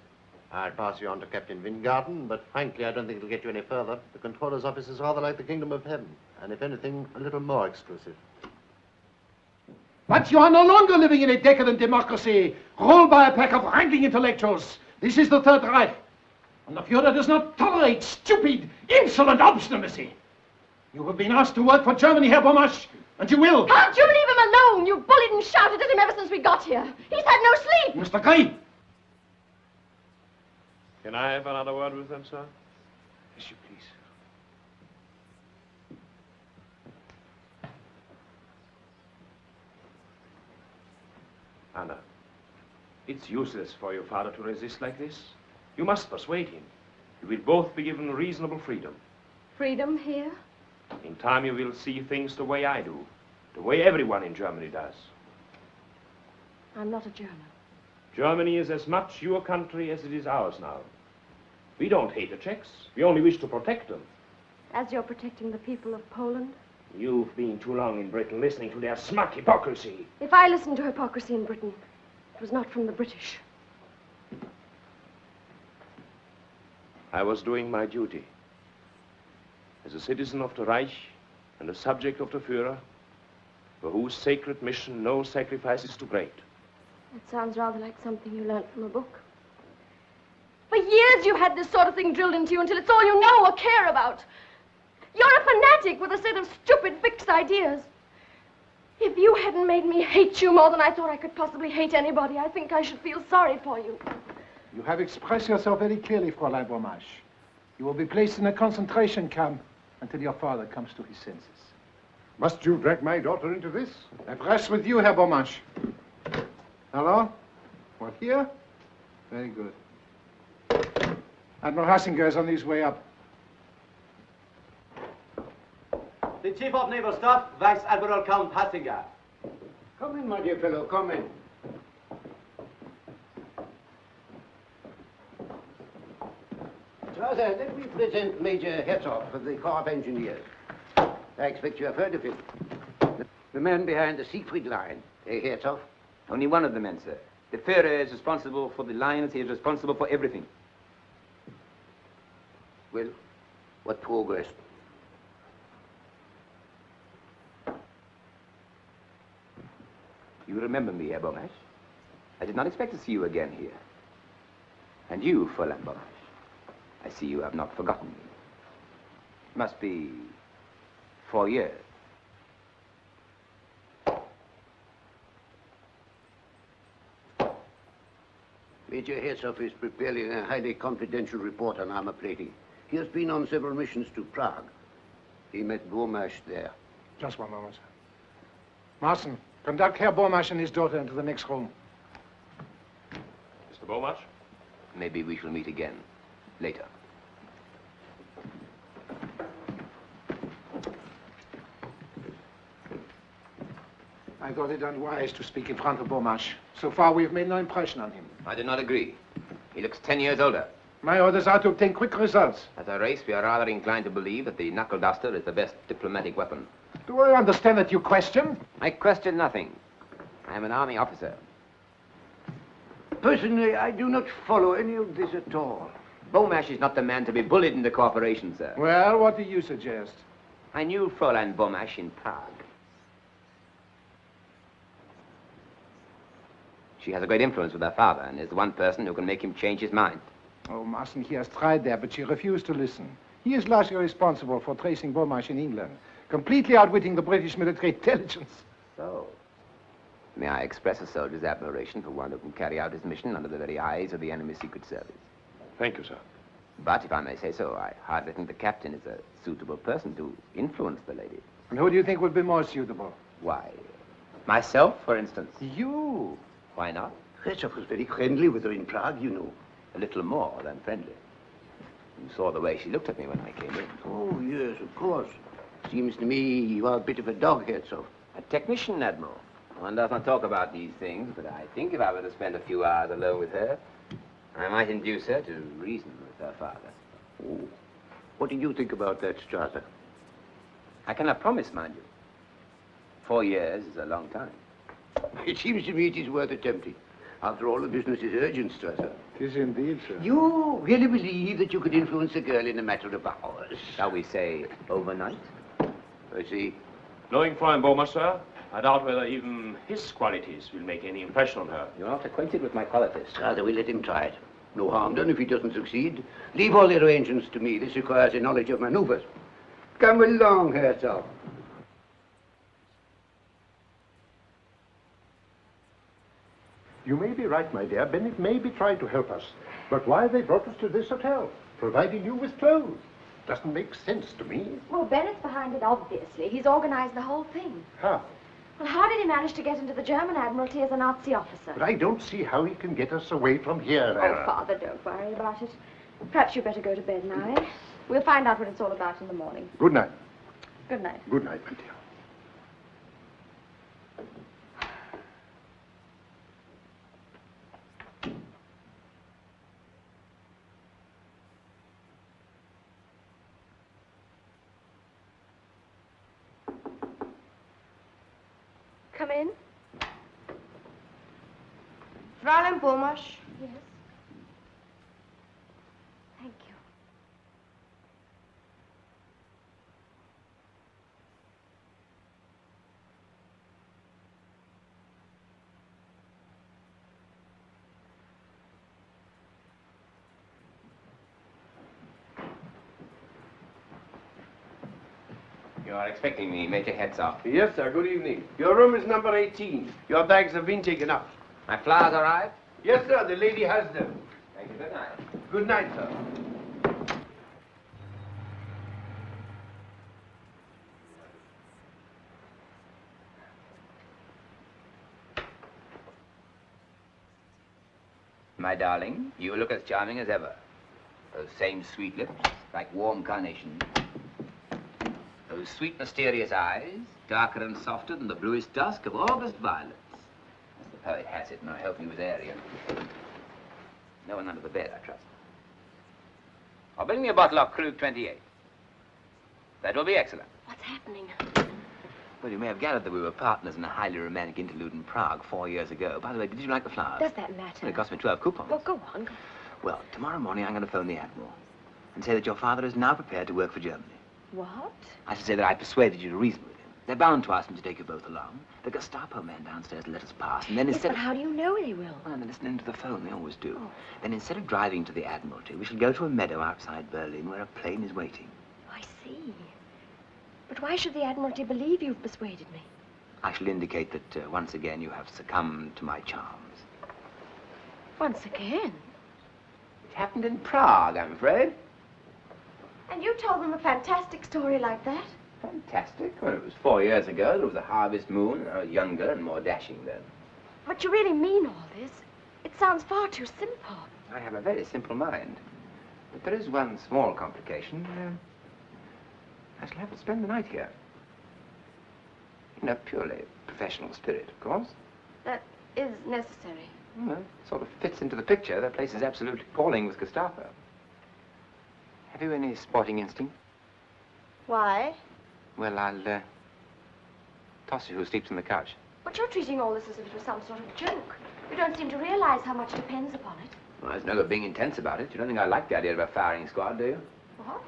I'll pass you on to Captain Wingarden, but frankly, I don't think it'll get you any further. The controller's office is rather like the kingdom of heaven, and if anything, a little more exclusive. But you are no longer living in a decadent democracy, ruled by a pack of wrangling intellectuals. This is the Third Reich, and the Führer does not tolerate stupid, insolent obstinacy. You have been asked to work for Germany, Herr Bomash, and you will. Can't you leave him alone? You've bullied and shouted at him ever since we got here. He's had no sleep. Mr. Gray. Can I have another word with them, sir? Yes, you please. Anna, it's useless for your father to resist like this. You must persuade him. You will both be given reasonable freedom. Freedom here? In time you will see things the way I do, the way everyone in Germany does. I'm not a German. Germany is as much your country as it is ours now. We don't hate the Czechs. We only wish to protect them. As you're protecting the people of Poland? You've been too long in Britain listening to their smug hypocrisy. If I listened to hypocrisy in Britain, it was not from the British. I was doing my duty. As a citizen of the Reich and a subject of the Führer, for whose sacred mission no sacrifice is too great. That sounds rather like something you learned from a book. For years you had this sort of thing drilled into you until it's all you know or care about. You're a fanatic with a set of stupid, fixed ideas. If you hadn't made me hate you more than I thought I could possibly hate anybody, I think I should feel sorry for you. You have expressed yourself very clearly, Fräulein Bomash. You will be placed in a concentration camp until your father comes to his senses. Must you drag my daughter into this? That rests with you, Herr Bomash. Hello? What, here? Very good. Admiral Hassinger is on his way up. The Chief of Naval Staff, Vice Admiral Count Hassinger. Come in, my dear fellow, come in. Rather, let me present Major Herzog of the Corps of Engineers. I expect you have heard of him. The man behind the Siegfried line, Herzog. Only one of the men, sir. The Führer is responsible for the lines. He is responsible for everything. Well, what progress? You remember me, Herr Bomash? I did not expect to see you again here. And you, Fräulein Bomash, I see you have not forgotten me. Must be 4 years. Major Herzog is preparing a highly confidential report on armor plating. He has been on several missions to Prague. He met Bomash there. Just one moment, sir. Marson, conduct Herr Bomash and his daughter into the next room. Mr. Bomash? Maybe we shall meet again later. I thought it unwise to speak in front of Bomash. So far, we've made no impression on him. I do not agree. He looks 10 years older. My orders are to obtain quick results. As a race, we are rather inclined to believe that the knuckle duster is the best diplomatic weapon. Do I understand that you question? I question nothing. I am an army officer. Personally, I do not follow any of this at all. Beaumarchais is not the man to be bullied into cooperation, sir. Well, what do you suggest? I knew Fräulein Beaumarchais in Prague. She has a great influence with her father and is the one person who can make him change his mind. Oh, Marson, he has tried there, but she refused to listen. He is largely responsible for tracing Beaumarchais in England, completely outwitting the British military intelligence. So, may I express a soldier's admiration for one who can carry out his mission under the very eyes of the enemy's secret service. Thank you, sir. But if I may say so, I hardly think the captain is a suitable person to influence the lady. And who do you think would be more suitable? Why, myself, for instance. You? Why not? Czech was very friendly with her in Prague, you know. A little more than friendly. You saw the way she looked at me when I came in. Oh, yes, of course. Seems to me you are a bit of a doghead, so. A technician, Admiral. One does not talk about these things, but I think if I were to spend a few hours alone with her, I might induce her to reason with her father. Oh. What did you think about that, Strasser? I cannot promise, mind you. 4 years is a long time. It seems to me it is worth attempting. After all, the business is urgent, Strasser. It is indeed, sir. You really believe that you could influence a girl in a matter of hours? Shall we say overnight? I see. Knowing Fräulein Beaumarchais, sir, I doubt whether even his qualities will make any impression on her. You're not acquainted with my qualities. Strasser, we'll let him try it. No harm done if he doesn't succeed. Leave all the arrangements to me. This requires a knowledge of maneuvers. Come along, Herzog. You may be right, my dear. Bennett may be trying to help us. But why they brought us to this hotel, providing you with clothes? Doesn't make sense to me. Well, Bennett's behind it, obviously. He's organized the whole thing. How? Well, how did he manage to get into the German Admiralty as a Nazi officer? But I don't see how he can get us away from here. Oh, Father, don't worry about it. Perhaps you'd better go to bed now, eh? We'll find out what it's all about in the morning. Good night. Good night. Good night, my dear. Come in. Fräulein Beaumarchais. Yes. Thank you. You are expecting me, Major Herzog. Yes, sir. Good evening. Your room is number 18. Your bags have been taken up. My flowers arrived? Yes, sir. The lady has them. Thank you. Good night. Good night, sir. My darling, you look as charming as ever. Those same sweet lips, like warm carnations. Those sweet, mysterious eyes, darker and softer than the bluest dusk of August violets. As the poet has it, and I hope he was Aryan. No one under the bed, I trust. Or bring me a bottle of Krug 28. That will be excellent. What's happening? Well, you may have gathered that we were partners in a highly romantic interlude in Prague 4 years ago. By the way, did you like the flowers? Does that matter? Well, it cost me 12 coupons. Well, go on. Well, tomorrow morning I'm going to phone the Admiral and say that your father is now prepared to work for Germany. What? I should say that I persuaded you to reason with him. They're bound to ask him to take you both along. The Gestapo man downstairs will let us pass, and then Yes, instead but how do you know they will? Well, they're listening to the phone. They always do. Oh. Then instead of driving to the Admiralty, we shall go to a meadow outside Berlin where a plane is waiting. I see. But why should the Admiralty believe you've persuaded me? I shall indicate that once again you have succumbed to my charms. Once again? It happened in Prague, I'm afraid. And you told them a fantastic story like that? Fantastic? Well, it was 4 years ago. There was a harvest moon, and I was younger and more dashing then. But you really mean all this? It sounds far too simple. I have a very simple mind. But there is one small complication. I shall have to spend the night here. In a purely professional spirit, of course. That is necessary. Well, it sort of fits into the picture. The place is absolutely appalling with Gestapo. Have you any sporting instinct? Why? Well, I'll toss you who sleeps on the couch. But you're treating all this as if it was some sort of joke. You don't seem to realize how much depends upon it. Well, there's no good being intense about it. You don't think I like the idea of a firing squad, do you? What?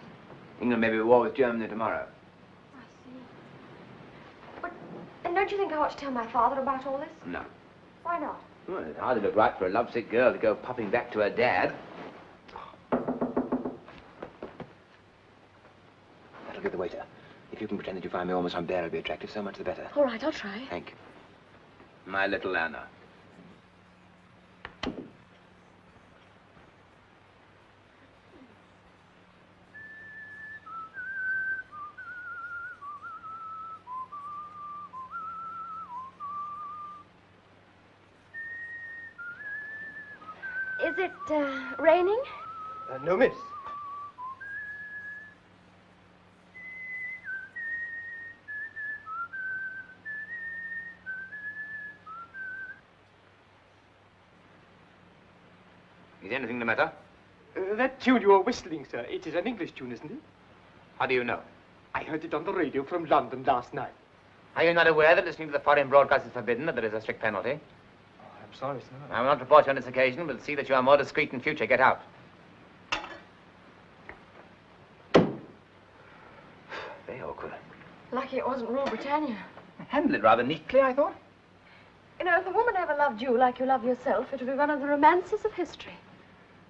England may be at war with Germany tomorrow. I see. But, and don't you think I ought to tell my father about all this? No. Why not? Well, it hardly look right for a lovesick girl to go popping back to her dad. That'll get the waiter. If you can pretend that you find me almost unbearably attractive, so much the better. All right, I'll try. Thank you. My little Anna. Is it, raining? No, miss. Is anything the matter? That tune you are whistling, sir, it is an English tune, isn't it? How do you know? I heard it on the radio from London last night. Are you not aware that listening to the foreign broadcast is forbidden, that there is a strict penalty? I'm sorry, sir. I will not report you on this occasion, but see that you are more discreet in future. Get out. Very awkward. Lucky it wasn't Rule Britannia. Handled it rather neatly, I thought. You know, if a woman ever loved you like you love yourself, it would be one of the romances of history.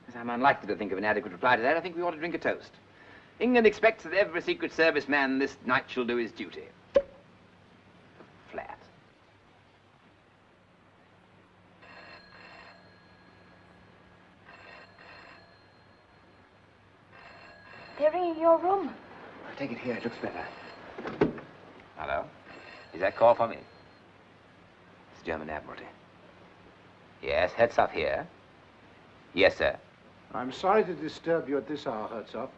As I'm unlikely to think of an adequate reply to that, I think we ought to drink a toast. England expects that every Secret Service man this night shall do his duty. Flat. They're ringing your room. I'll take it here. It looks better. Hello? Is that call for me? It's German Admiralty. Yes, Herzog here. Yes, sir. I'm sorry to disturb you at this hour, Herzog,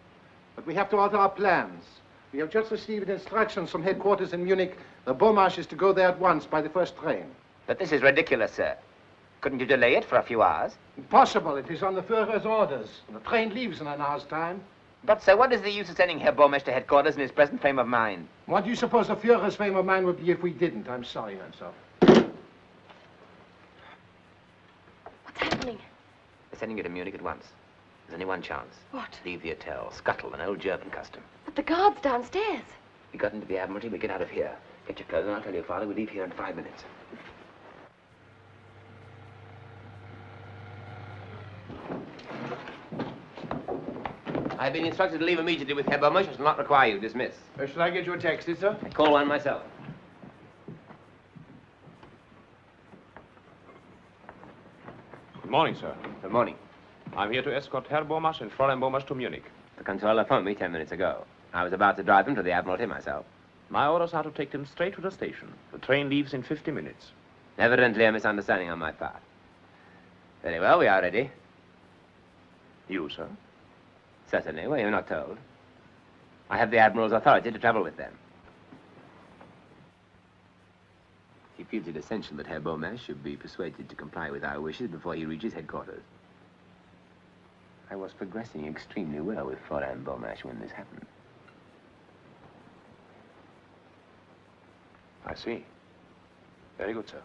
but we have to alter our plans. We have just received instructions from headquarters in Munich. The Beaumarch is to go there at once by the first train. But this is ridiculous, sir. Couldn't you delay it for a few hours? Impossible. It is on the Führer's orders. The train leaves in an hour's time. But, sir, what is the use of sending Herr Beaumarch to headquarters in his present frame of mind? What do you suppose the Führer's frame of mind would be if we didn't? I'm sorry, Herzog. What's happening? They're sending you to Munich at once. There's only one chance. What? Leave the hotel. Scuttle, an old German custom. But the guard's downstairs. We got into the Admiralty, we get out of here. Get your clothes and I'll tell your father we leave here in 5 minutes. I've been instructed to leave immediately with Herr Beaumarch. I shall not require you. Dismiss. Shall I get you a taxi, sir? I call one myself. Good morning, sir. Good morning. I'm here to escort Herr Beaumarch and Fräulein Beaumarch to Munich. The controller phoned me 10 minutes ago. I was about to drive them to the Admiralty myself. My orders are to take them straight to the station. The train leaves in 50 minutes. Evidently a misunderstanding on my part. Very well, we are ready. You, sir? Certainly. Well, you're not told. I have the Admiral's authority to travel with them. He feels it essential that Herr Beaumarch should be persuaded to comply with our wishes before he reaches headquarters. I was progressing extremely well with Fräulein Beaumarch when this happened. I see. Very good, sir.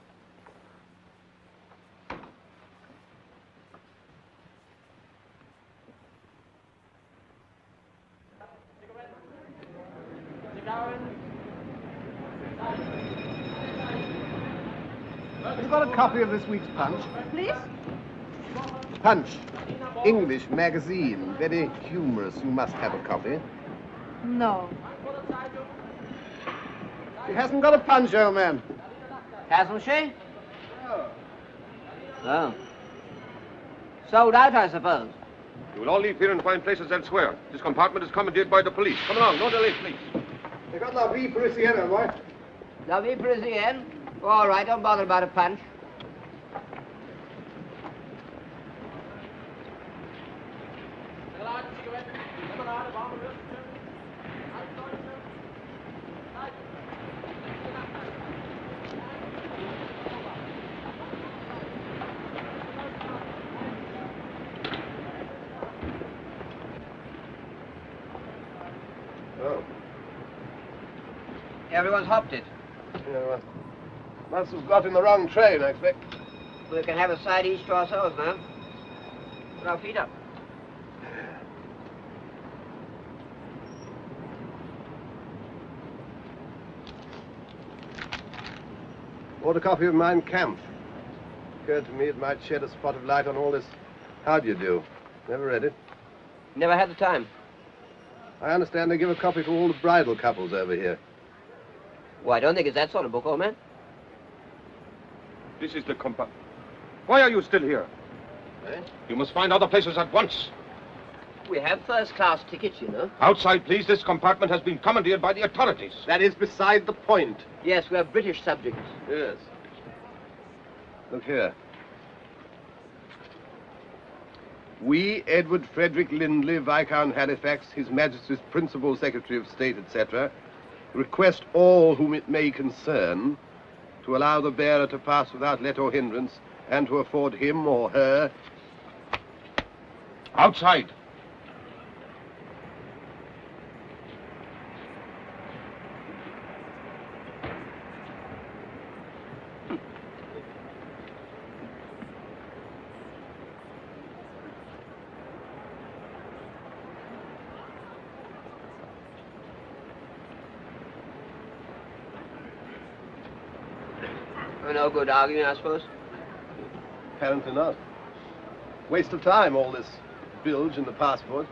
Have you got a copy of this week's Punch? Please? Punch. English magazine. Very humorous. You must have a copy. No. She hasn't got a punch, old man. Hasn't she? Oh. Sold out, I suppose. You will all leave here and find places elsewhere. This compartment is commandeered by the police. Come along, no delay, please. They got La Vie Parisienne, boy. La Vie Parisienne? All right, don't bother about a punch. Everyone's hopped it. Yeah, must have got in the wrong train, I expect. We can have a side each to ourselves, ma'am. Put our feet up. Bought a copy of Mein Kampf. Occurred to me it might shed a spot of light on all this. How do you do? Never read it. Never had the time. I understand they give a copy to all the bridal couples over here. Well, I don't think it's that sort of book, old man. This is the compartment. Why are you still here? Eh? You must find other places at once. We have first-class tickets, you know. Outside, please. This compartment has been commandeered by the authorities. That is beside the point. Yes, we are British subjects. Yes. Look here. We, Edward Frederick Lindley, Viscount Halifax, His Majesty's Principal Secretary of State, etc., request all whom it may concern to allow the bearer to pass without let or hindrance and to afford him or her... Outside. No good arguing, I suppose? Apparently not. Waste of time, all this bilge in the passport.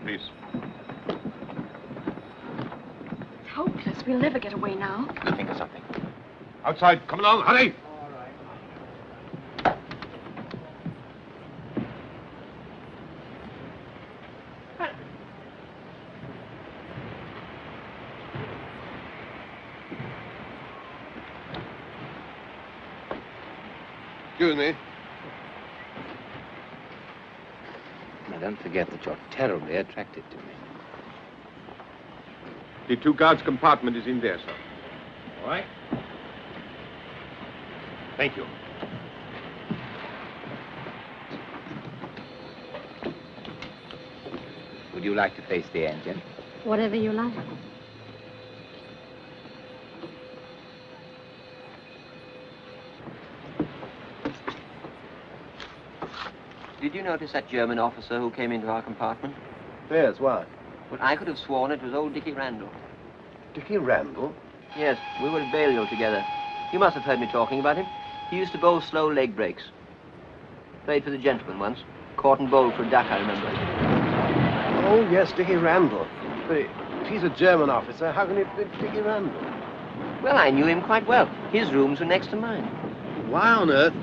Please. It's hopeless. We'll never get away now. We'll think of something. Outside. Come along. Hurry. Excuse me. Now, don't forget that you're terribly attracted to me. The two guards' compartment is in there, sir. All right. Thank you. Would you like to face the engine? Whatever you like. Did you notice that German officer who came into our compartment? Yes, why? Well, I could have sworn it was old Dickie Randall. Dickie Randall? Yes, we were at Balliol together. You must have heard me talking about him. He used to bowl slow leg breaks. Played for the gentleman once. Caught and bowled for a duck, I remember. Oh, yes, Dickie Randall. But if he's a German officer, how can it be Dickie Randall? Well, I knew him quite well. His rooms were next to mine. Why on earth?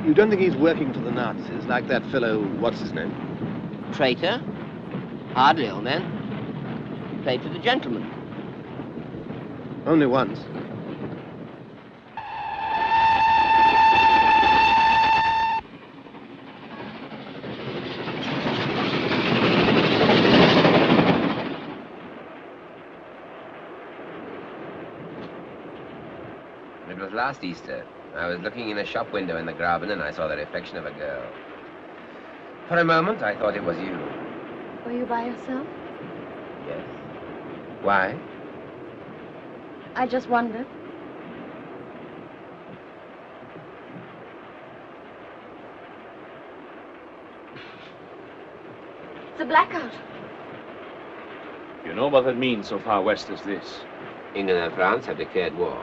You don't think he's working for the Nazis, like that fellow, what's his name? Traitor? Hardly, old man. Played for the gentleman. Only once. It was last Easter. I was looking in a shop window in the Graben and I saw the reflection of a girl. For a moment, I thought it was you. Were you by yourself? Yes. Why? I just wondered. It's a blackout. You know what that means so far west as this? England and France have declared war.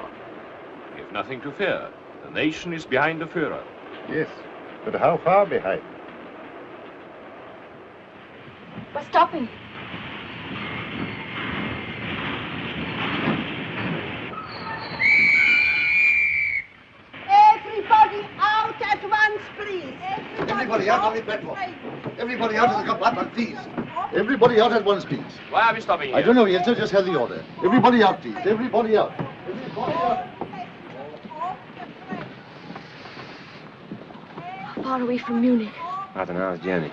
We have nothing to fear. The nation is behind the Führer. Yes, but how far behind? We're stopping. Everybody out at once, please. Everybody out on the platform. Everybody out of the compartment, please. Everybody out at once, please. Why are we stopping here? I don't know yet, sir. Just have the order. Everybody out, please. Everybody out. Everybody out. How far away from Munich? About an hour's journey.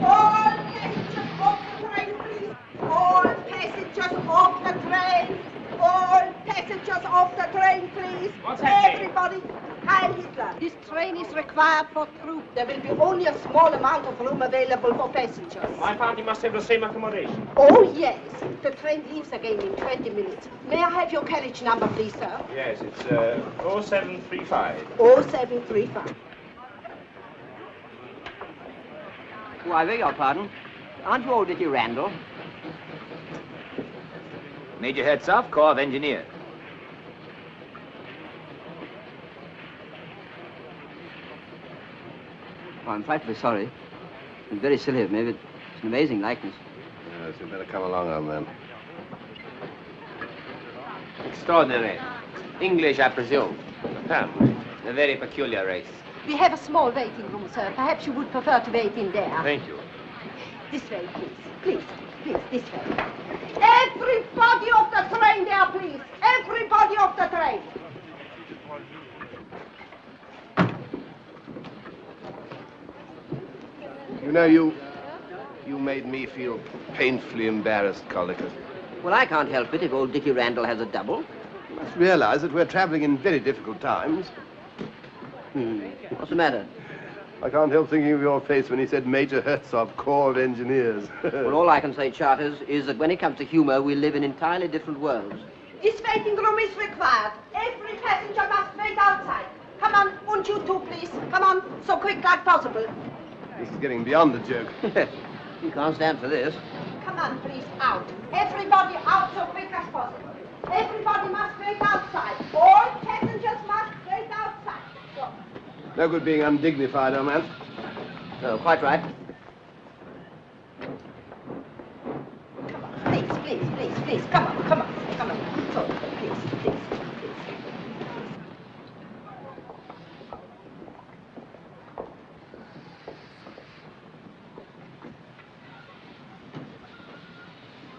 All passengers off the train, please. All passengers off the train. All passengers off the train, please. What's happening? Everybody, Heil Hitler. This train is required for troops. There will be only a small amount of room available for passengers. My party must have the same accommodation. Oh, yes. The train leaves again in 20 minutes. May I have your carriage number, please, sir? Yes, it's 0735. 0735. Oh, I beg your pardon. Aren't you old Dickie Randall? Major Hertzog, Corps of Engineers. Oh, I'm frightfully sorry. It's very silly of me, but it's an amazing likeness. Yes, you better come along, old man. Extraordinary. English, I presume. Apparently. A very peculiar race. We have a small waiting room, sir. Perhaps you would prefer to wait in there. Thank you. This way, please. Please, please, this way. Everybody off the train there, please. Everybody off the train. You know, you made me feel painfully embarrassed, Colicut. Well, I can't help it if old Dickie Randall has a double. You must realize that we're traveling in very difficult times. What's the matter? I can't help thinking of your face when he said Major Hertzog, Corps of Engineers. Well, all I can say, Charters, is that when it comes to humor, we live in entirely different worlds. This waiting room is required. Every passenger must wait outside. Come on, and you too, please. Come on, so quick like possible. This is getting beyond the joke. You can't stand for this. Come on, please, out. Everybody out so quick as possible. Everybody must wait outside. All passengers must wait outside. So. No good being undignified, old man. No, quite right. Please, please, please, please. Come on, come on, come on. So, please, please.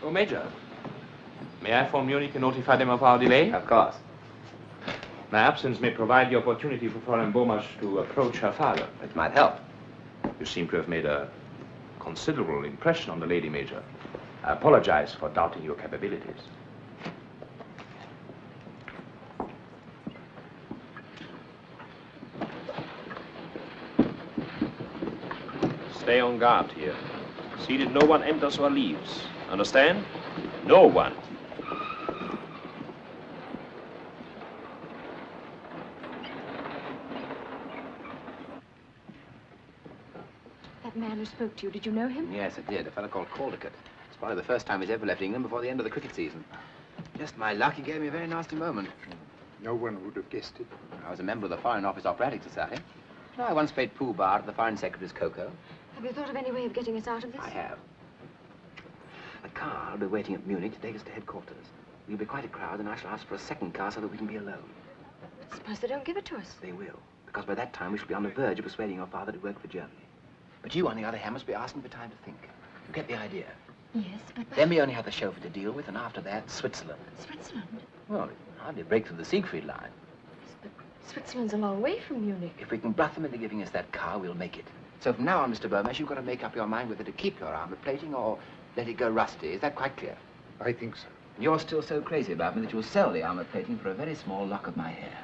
Oh, Major. May I phone Munich and notify them of our delay? Of course. My absence may provide the opportunity for Fräulein Bomasch to approach her father. It might help. You seem to have made a considerable impression on the lady, Major. I apologize for doubting your capabilities. Stay on guard here. See that no one enters or leaves. Understand? No one. That man who spoke to you, did you know him? Yes, I did. A fellow called Caldicott. It's probably the first time he's ever left England before the end of the cricket season. Just my luck, he gave me a very nasty moment. No one would have guessed it. I was a member of the Foreign Office Operatic Society. No, I once played pool bar at the Foreign Secretary's cocoa. Have you thought of any way of getting us out of this? I have. A car will be waiting at Munich to take us to headquarters. We'll be quite a crowd, and I shall ask for a second car so that we can be alone. But suppose they don't give it to us. They will, because by that time we shall be on the verge of persuading your father to work for Germany. But you, on the other hand, must be asking for time to think. You get the idea? Yes, but... Then we only have the chauffeur to deal with, and after that, Switzerland. Switzerland? Well, it can hardly break through the Siegfried line. Yes, but Switzerland's a long way from Munich. If we can bluff them into giving us that car, we'll make it. So from now on, Mr. Burmash, you've got to make up your mind whether to keep your armor plating or let it go rusty. Is that quite clear? I think so. And you're still so crazy about me that you'll sell the armor plating for a very small lock of my hair.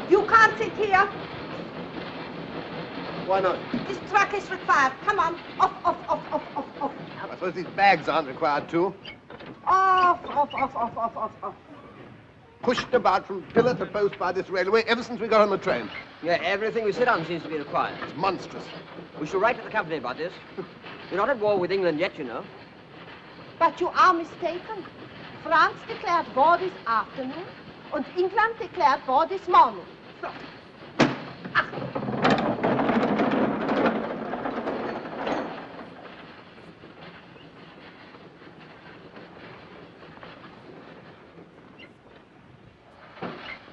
You can't sit here. Why not? This truck is required. Come on. Off, off, off, off, off, off. I suppose these bags aren't required too. Off, off, off, off, off, off, off. Pushed about from pillar to post by this railway ever since we got on the train. Yeah, everything we sit on seems to be required. It's monstrous. We shall write to the company about this. We're not at war with England yet, you know. But you are mistaken. France declared war this afternoon, and England declared war this morning. So.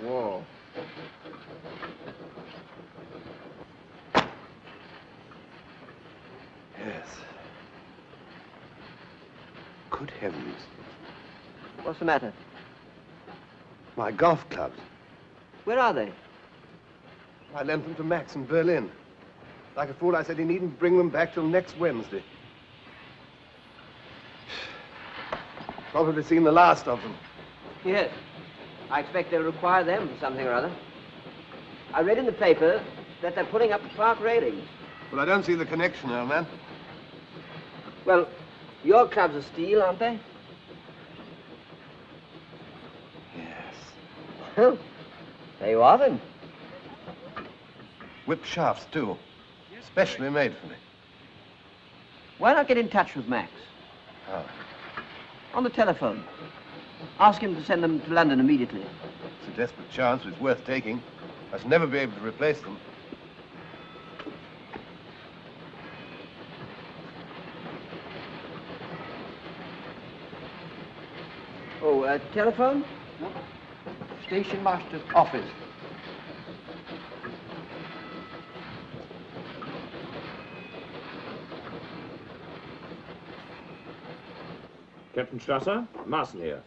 Whoa. Yes. Good heavens. What's the matter? My golf clubs. Where are they? I lent them to Max in Berlin. Like a fool, I said he needn't bring them back till next Wednesday. Probably seen the last of them. Yes. I expect they'll require them for something or other. I read in the paper that they're putting up the park railings. Well, I don't see the connection, old man. Well, your clubs are steel, aren't they? Yes. Oh, there you are then. Whip shafts, too. Specially made for me. Why not get in touch with Max? How? On the telephone. Ask him to send them to London immediately. It's a desperate chance, but it's worth taking. I shall never be able to replace them. Oh, telephone? No. Station master's office. Captain Strasser, Marson here.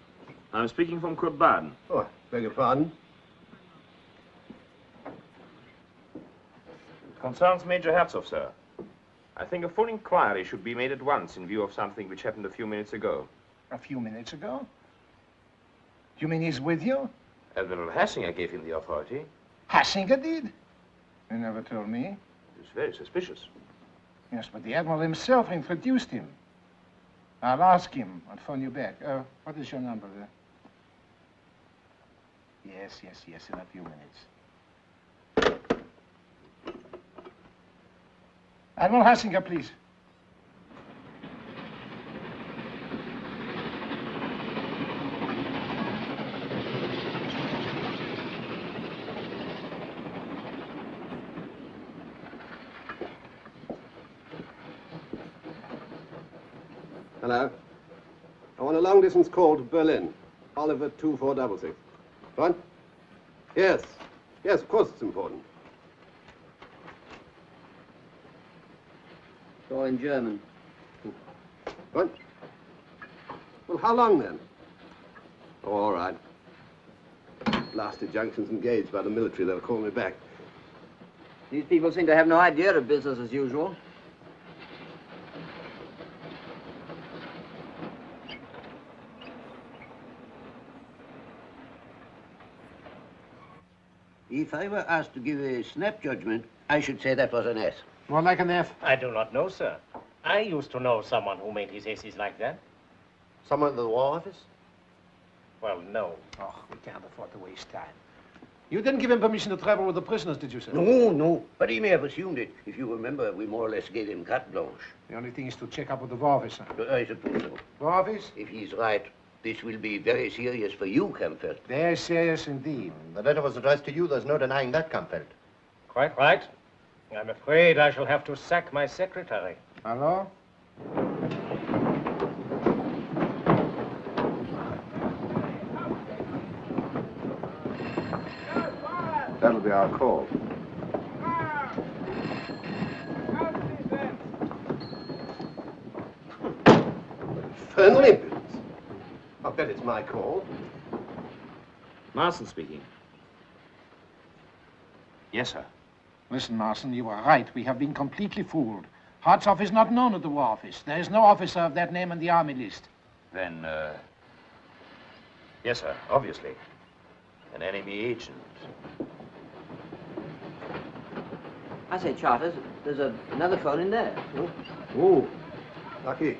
I'm speaking from Kurt Baden. Oh, beg your pardon. It concerns Major Herzog, sir. I think a full inquiry should be made at once in view of something which happened a few minutes ago. A few minutes ago? You mean he's with you? Admiral Hassinger gave him the authority. Hassinger did? You never told me. It's very suspicious. Yes, but the Admiral himself introduced him. I'll ask him. I'll phone you back. What is your number there? Yes, in a few minutes. Admiral Hassinger, please. Hello. I want a long-distance call to Berlin. Oliver 2466. What? Yes. Yes, of course it's important. It's all in German. What? Well, how long then? Oh, all right. Blasted junction's engaged by the military. They'll call me back. These people seem to have no idea of business as usual. If I were asked to give a snap judgment, I should say that was an S. More like an F. I do not know, sir. I used to know someone who made his S's like that. Someone at the War Office? Well, no. Oh, we can't afford to waste time. You didn't give him permission to travel with the prisoners, did you, sir? No. But he may have assumed it. If you remember, we more or less gave him carte blanche. The only thing is to check up with the War Office, sir. I suppose so. War Office? If he's right, this will be very serious for you, Campbell. Very serious indeed. The letter was addressed to you. There's no denying that, Campbell. Quite right. I'm afraid I shall have to sack my secretary. Hello? That'll be our call. Infernal impudence. I'll bet it's my call. Marson speaking. Yes, sir. Listen, Marson, you were right. We have been completely fooled. Hartzoff is not known at the War Office. There is no officer of that name on the army list. Then, yes, sir, obviously. An enemy agent. I say, Charters, there's another phone in there. Oh, lucky.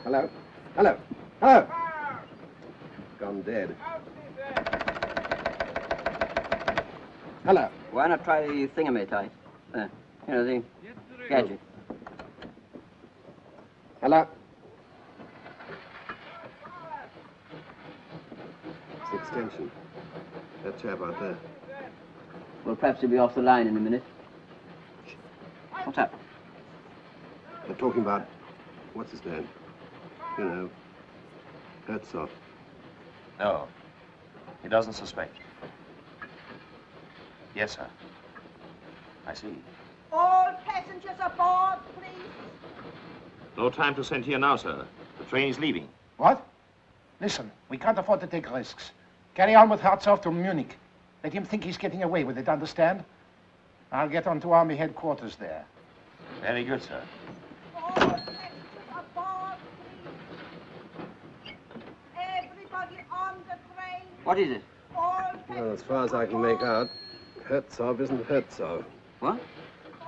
Hello? Hello? Hello? Gone dead. Hello? Why not try the thingamate? You know, the gadget. Hello? It's the extension. That chap out there. Well, perhaps he'll be off the line in a minute. What's up? They're talking about, what's his name? You know, Herzog. No, he doesn't suspect. Yes, sir. I see. All passengers aboard, please. No time to send here now, sir. The train is leaving. What? Listen, we can't afford to take risks. Carry on with Hartzoff to Munich. Let him think he's getting away with it, understand? I'll get on to Army headquarters there. Very good, sir. Everybody on the train. What is it? Well, as far as I can make out, Hertzog isn't Hertzog. What?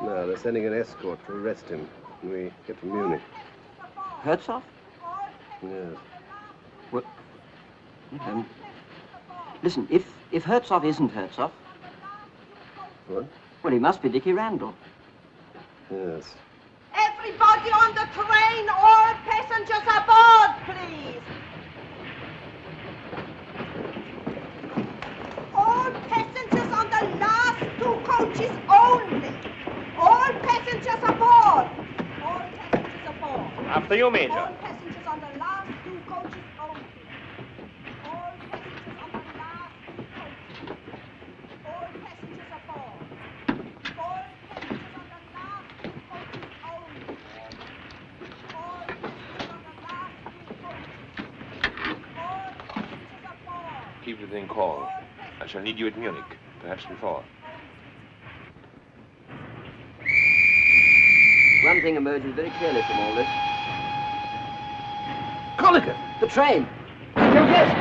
No, they're sending an escort to arrest him when we get to Munich. Herzog? Yes. What? Listen, if Herzog isn't Herzog... What? Well, he must be Dickie Randall. Yes. Everybody on the train, all passengers aboard, please. All passengers on the last 2 coaches only. All passengers aboard. All passengers aboard. After you, Major. All passengers on the last 2 coaches only. All passengers on the last 2 coaches. All passengers aboard. All passengers on the last 2 coaches only. All passengers on the last 2 coaches. All passengers aboard. Keep within call. I shall need you at Munich, perhaps before. One thing emerges very clearly from all this. Colligan! The train! Yes!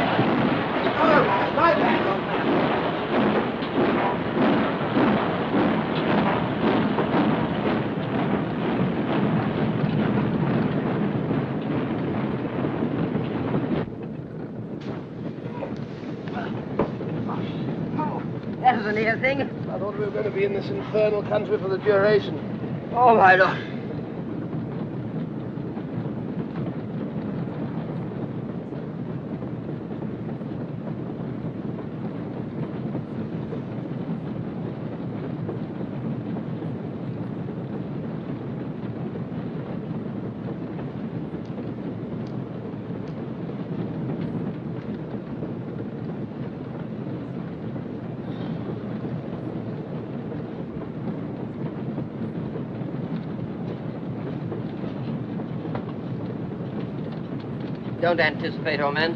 That was a near thing. I thought we were going to be in this infernal country for the duration. Oh, my Lord. Don't anticipate, old man.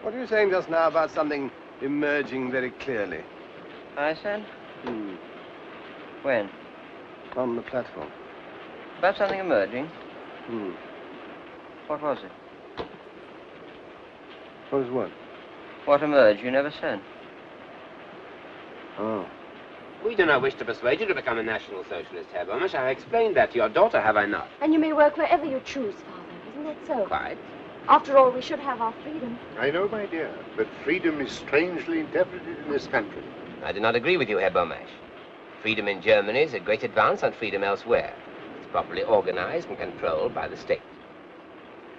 What were you saying just now about something emerging very clearly? I said? When? On the platform. About something emerging? What was it? What was what? What emerged? You never said. Oh. We do not wish to persuade you to become a National Socialist, Herr Bomisch. I have explained that to your daughter, have I not? And you may work wherever you choose, Father. Isn't that so? Quite. After all, we should have our freedom. I know, my dear, but freedom is strangely interpreted in this country. I do not agree with you, Herr Bomisch. Freedom in Germany is a great advance on freedom elsewhere. It's properly organized and controlled by the state.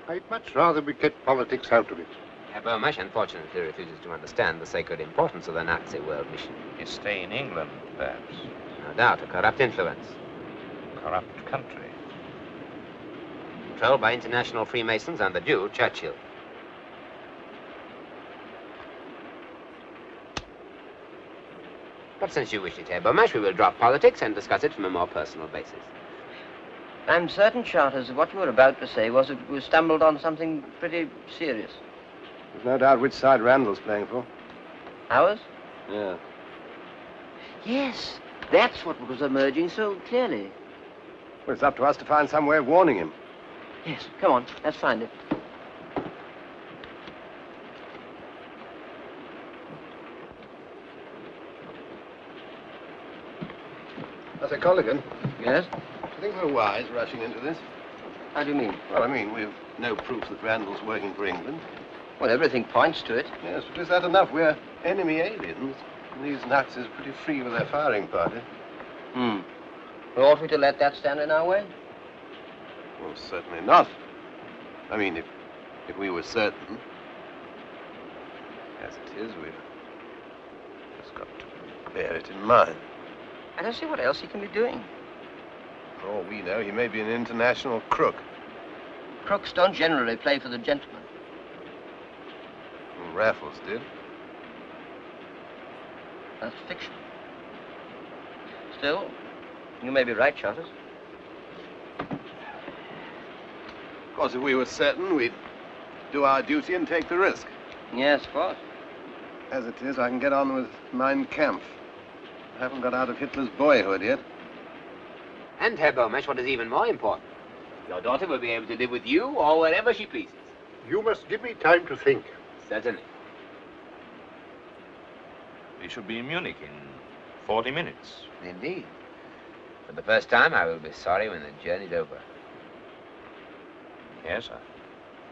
I'd much rather we kept politics out of it. Herr Bomisch unfortunately refuses to understand the sacred importance of the Nazi world mission. You stay in England, perhaps. No doubt, a corrupt influence. Corrupt country. Controlled by international Freemasons and the Jew, Churchill. But since you wish it, Herr Bomisch, we will drop politics and discuss it from a more personal basis. I'm certain, Charters, that what you were about to say was that we stumbled on something pretty serious. There's no doubt which side Randall's playing for. Ours? Yeah. Yes, that's what was emerging so clearly. Well, it's up to us to find some way of warning him. Yes, come on, let's find it. I say, Colligan. Yes? Do you think we're wise rushing into this? How do you mean? Well, I mean, we've no proof that Randall's working for England. Well, everything points to it. Yes, but is that enough? We're enemy aliens. And these Nazis are pretty free with their firing party. Well, ought we to let that stand in our way? Well, certainly not. I mean, if we were certain. As it is, we've just got to bear it in mind. I don't see what else he can be doing. For all we know, he may be an international crook. Crooks don't generally play for the gentleman. Well, Raffles did. That's fiction. Still, You may be right, Charters. Of course, if we were certain, we'd do our duty and take the risk. Yes, of course. As it is, I can get on with Mein Kampf. I haven't got out of Hitler's boyhood yet. And, Herr Beaumarchais, what is even more important, your daughter will be able to live with you or wherever she pleases. You must give me time to think. Certainly. We should be in Munich in 40 minutes. Indeed. For the first time, I will be sorry when the journey's over. Yes,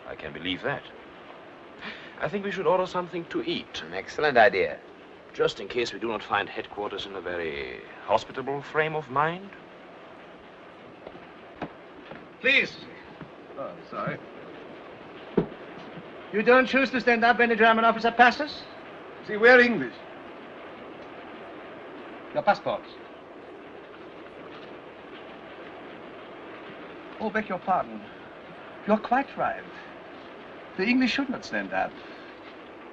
I can believe that. I think we should order something to eat. An excellent idea. Just in case we do not find headquarters in a very hospitable frame of mind. Please. Oh, sorry. You don't choose to stand up when a German officer passes? See, we're English. Your passports. Oh, beg your pardon. You're quite right. The English should not stand up.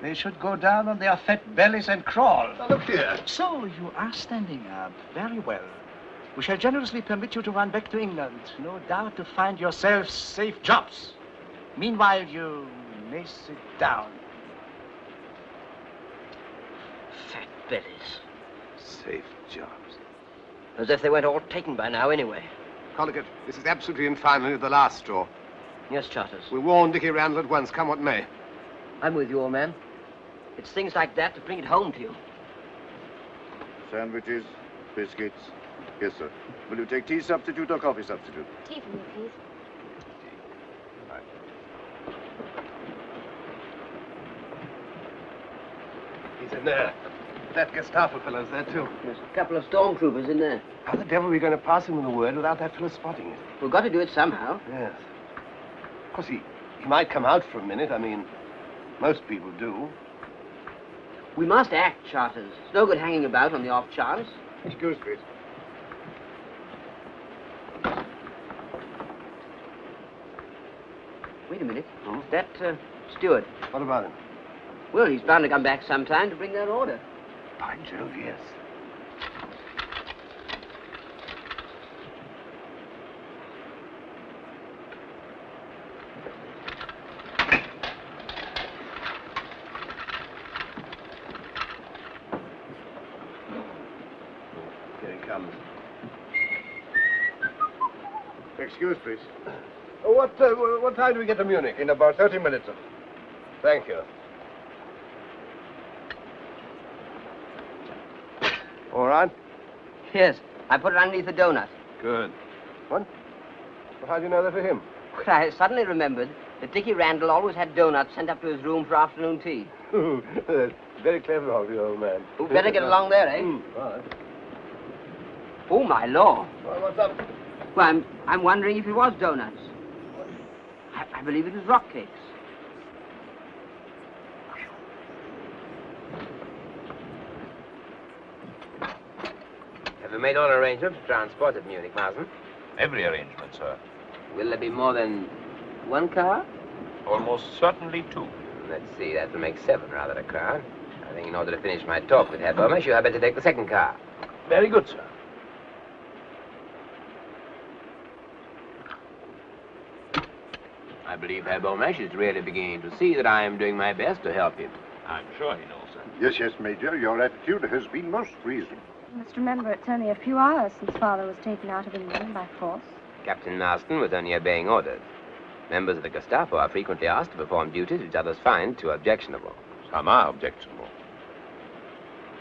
They should go down on their fat bellies and crawl. Now, look here. So you are standing up. Very well. We shall generously permit you to run back to England, no doubt to find yourselves safe jobs. Meanwhile, you may sit down. Fat bellies. Safe jobs. As if they weren't all taken by now anyway. Collicut, this is absolutely and finally the last straw. Yes, Charters. We'll warn Dickie Randall at once, come what may. I'm with you, old man. It's things like that that bring it home to you. Sandwiches, biscuits. Yes, sir. Will you take tea substitute or coffee substitute? Tea for me, please. He's in there. That Gestapo fellow's there, too. There's a couple of stormtroopers in there. How the devil are we going to pass him the word without that fellow spotting it? We've got to do it somehow. Yes. Of course, he might come out for a minute. I mean, most people do. We must act, Charters. It's no good hanging about on the off chance. Excuse me. Wait a minute. That steward. What about him? Well, he's bound to come back sometime to bring that order. By Jove, yes. Here he comes. Excuse, please. What time do we get to Munich? In about 30 minutes. Thank you. All right? Yes, I put it underneath the donut. Good. What? Well, how do you know that for him? Well, I suddenly remembered that Dickie Randall always had donuts sent up to his room for afternoon tea. That's very clever of you, old man. We'd better get along there, eh? All right. Oh, my law. Well, what's up? Well, I'm wondering if it was donuts. I believe it was rock cakes. Have you made all arrangements to transport at Munich, Marsden? Every arrangement, sir. Will there be more than one car? Almost certainly 2. Let's see, that will make 7 rather a crowd. I think in order to finish my talk with Herr Beaumarchais, you had better take the second car. Very good, sir. I believe Herr Beaumarchais is really beginning to see that I am doing my best to help him. I'm sure he knows, sir. Yes, yes, Major. Your attitude has been most reasonable. You must remember it's only a few hours since Father was taken out of England by force. Captain Marston was only obeying orders. Members of the Gestapo are frequently asked to perform duties which others find too objectionable. Some are objectionable.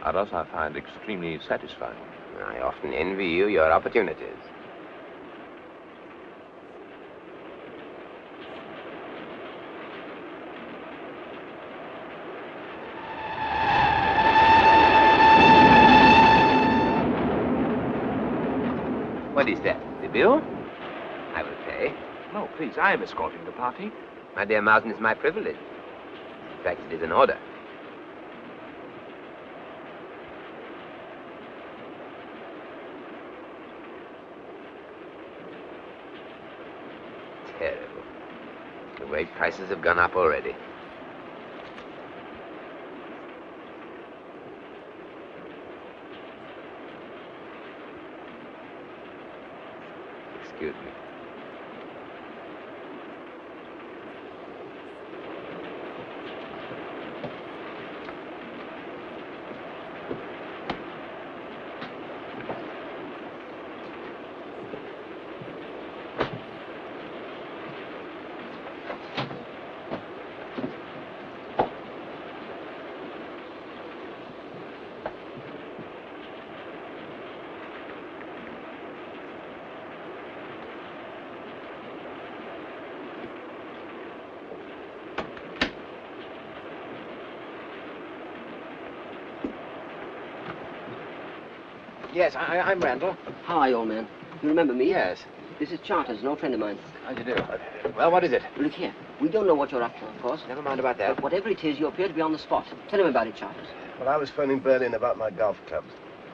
Others I find extremely satisfying. I often envy you your opportunities. What is that? The bill? I will pay. No, please, I am escorting the party. My dear Marsden, it's my privilege. In fact, it is an order. Terrible. The way prices have gone up already. Excuse me. Yes, I'm Randall. How are you, old man? You remember me? Yes. This is Charters, an old friend of mine. How do you do? Well, what is it? Look here. We don't know what you're up to, of course. Never mind about that. But whatever it is, you appear to be on the spot. Tell him about it, Charters. Well, I was phoning Berlin about my golf clubs.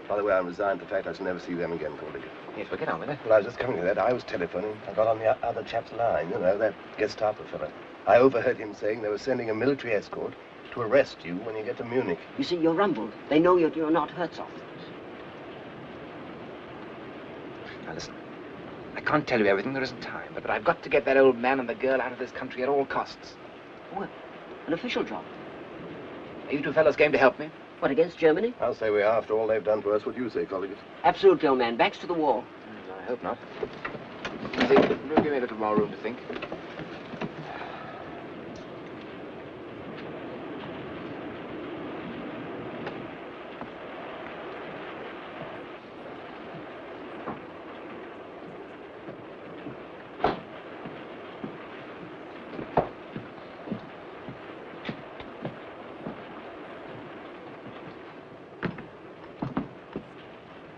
By the way, I'm resigned to the fact I shall never see them again, Cordy. Yes, well, get on with it. Well, I was just coming to that. I was telephoning. I got on the other chap's line, you know, that Gestapo fellow. I overheard him saying they were sending a military escort to arrest you when you get to Munich. You see, you're rumbled. They know you're not Herzog. Now, listen. I can't tell you everything. There isn't time. But I've got to get that old man and the girl out of this country at all costs. What? An official job? Are you two fellows game to help me? What, against Germany? I'll say we are, after all they've done to us. What do you say, colleagues? Absolutely, old man. Backs to the wall. I hope not. See, we'll give me a little more room to think.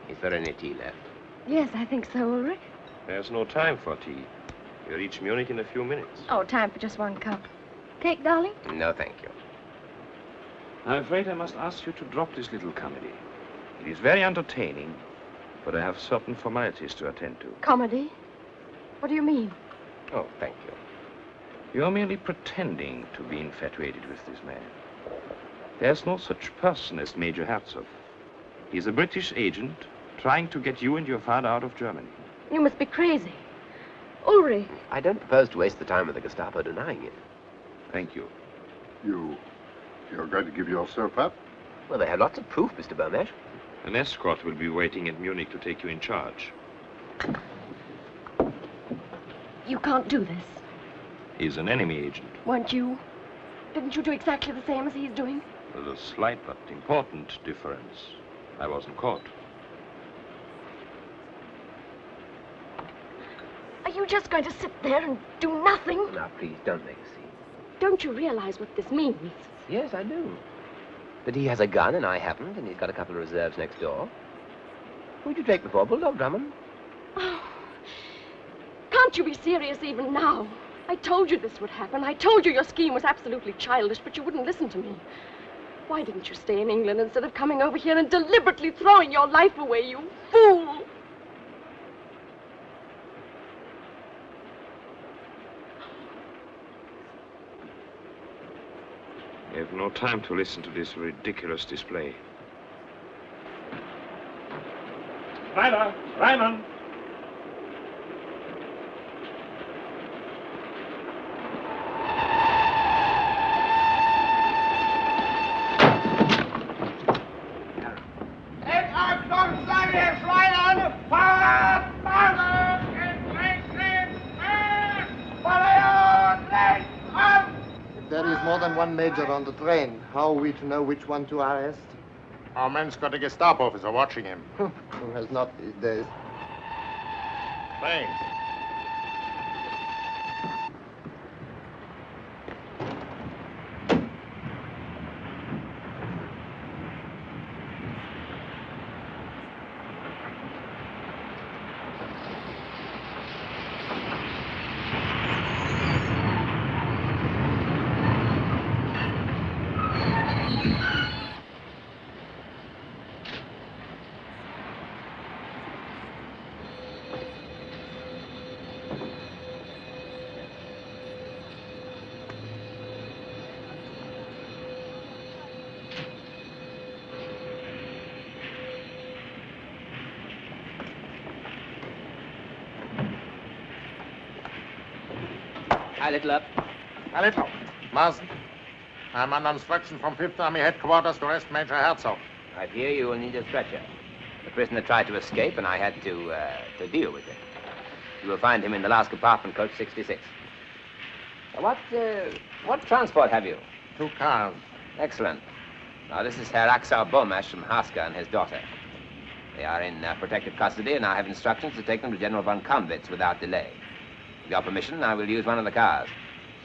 Is there any tea left? Yes, I think so, Ulrich. There's no time for tea. You reach Munich in a few minutes. Oh, time for just one cup. Cake, darling? No, thank you. I'm afraid I must ask you to drop this little comedy. It is very entertaining, but I have certain formalities to attend to. Comedy? What do you mean? Oh, thank you. You're merely pretending to be infatuated with this man. There's no such person as Major Herzog. He's a British agent trying to get you and your father out of Germany. You must be crazy. Ulrich. I don't propose to waste the time of the Gestapo denying it. Thank you. You're going to give yourself up? Well, they have lots of proof, Mr. Bermesh. An escort will be waiting at Munich to take you in charge. You can't do this. He's an enemy agent. Weren't you? Didn't you do exactly the same as he's doing? There's a slight but important difference. I wasn't caught. Are you just going to sit there and do nothing? Now, please, don't make a scene. Don't you realize what this means? Yes, I do. That he has a gun and I haven't, and he's got a couple of reserves next door. Who'd you take before, Bulldog Drummond? Oh, can't you be serious even now? I told you this would happen. I told you your scheme was absolutely childish, but you wouldn't listen to me. Why didn't you stay in England instead of coming over here and deliberately throwing your life away, you fool? I have no time to listen to this ridiculous display. Ryder! Ryman! If there is more than one major on the train, how are we to know which one to arrest? Our man's got a Gestapo officer watching him. Who has not these days? Planes. Hi, Littler. Herr Littler. Marsden. I'm under instruction from 5th Army Headquarters to arrest Major Herzog. I fear you will need a stretcher. The prisoner tried to escape, and I had to deal with him. You will find him in the last compartment, coach 66. What transport have you? 2 cars. Excellent. Now, this is Herr Axel Bomash from Haska and his daughter. They are in protective custody, and I have instructions to take them to General von Kampwitz without delay. With your permission, I will use one of the cars.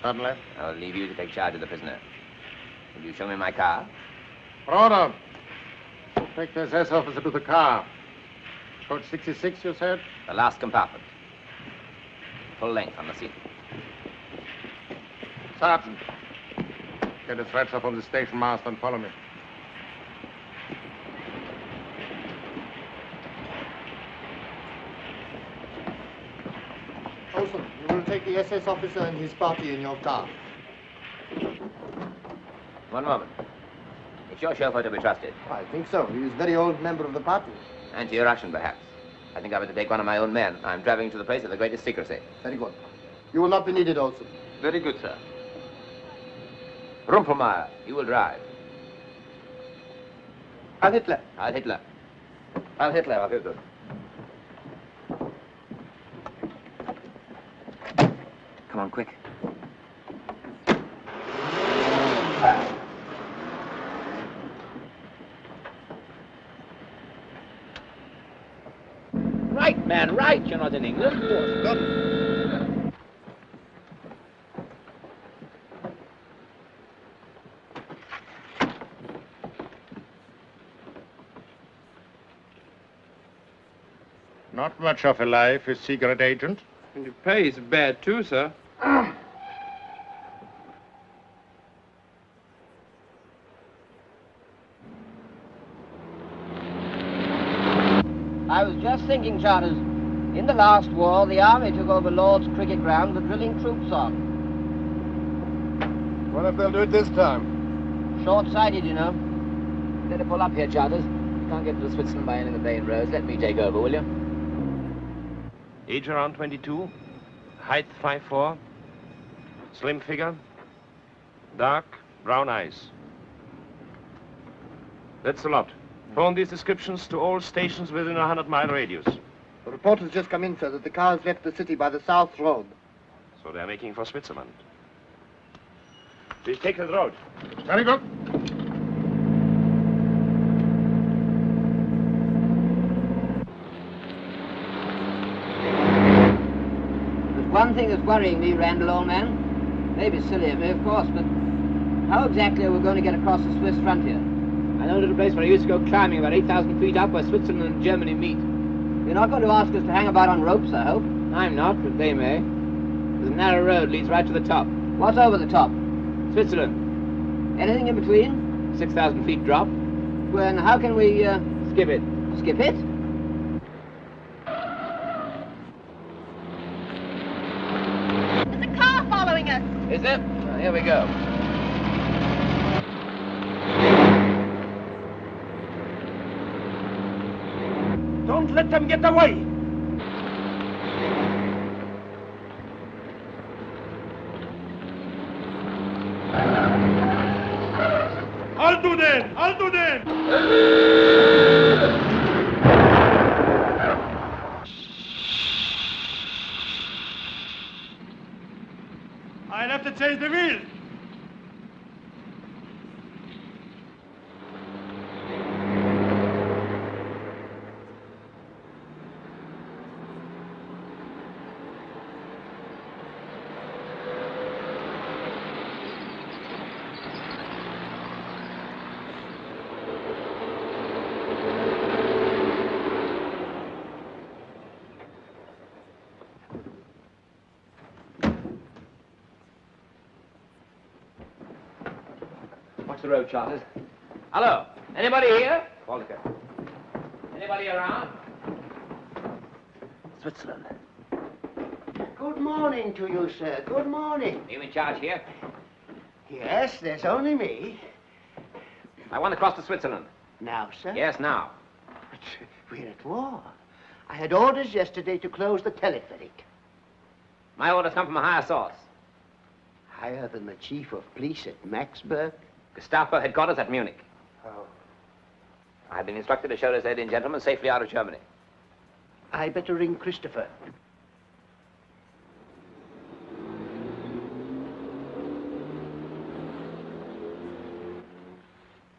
Certainly. I'll leave you to take charge of the prisoner. Will you show me my car? Order. Take the SS officer to the car. Coach 66, you said? The last compartment. Full length on the seat. Sergeant, get a stretcher from the station master and follow me. Olson, you will take the SS officer and his party in your car. One moment. Is your chauffeur to be trusted? I think so. He is a very old member of the party. Anti-Russian, perhaps. I think I better take one of my own men. I'm traveling to the place of the greatest secrecy. Very good. You will not be needed, Olson. Very good, sir. Rumpelmeyer, you will drive. Heil Hitler. Heil Hitler. Heil Hitler. Heil Hitler. Come on, quick. Right, man, right. You're not in England. Not much of a life, a secret agent. And your pay is bad, too, sir. I was just thinking, Charters, in the last war, the army took over Lord's cricket ground with drilling troops on. What if they'll do it this time? Short-sighted, you know. Better pull up here, Charters. You can't get into Switzerland by any of the main roads. Let me take over, will you? Age around 22. Height 5'4". Slim figure. Dark brown eyes. That's a lot. Phone these descriptions to all stations within a 100-mile radius. The report has just come in, sir, that the car has left the city by the South Road. So they're making for Switzerland. Please take the road. Very good. There's one thing that's worrying me, Randall, old man. Maybe silly of me, of course, but how exactly are we going to get across the Swiss frontier? I know a little place where I used to go climbing about 8,000 feet up where Switzerland and Germany meet. You're not going to ask us to hang about on ropes, I hope? I'm not, but they may. There's a narrow road leads right to the top. What's over the top? Switzerland. Anything in between? 6,000 feet drop. Well, and how can we, skip it? Skip it? There's a car following us. Is there? Well, here we go. Don't let them get away! I'll do that! I'll do that! I'll have to change the wheel. Watch the road, Charters. Hello. Anybody here? Walter. Anybody around? Switzerland. Good morning to you, sir. Good morning. Are you in charge here? Yes, there's only me. I want to cross to Switzerland. Now, sir? Yes, now. But we're at war. I had orders yesterday to close the telepheric. My orders come from a higher source. Higher than the chief of police at Maxburg? Gestapo headquarters at Munich. Oh. I've been instructed to show this lady and gentleman safely out of Germany. I better ring Christopher.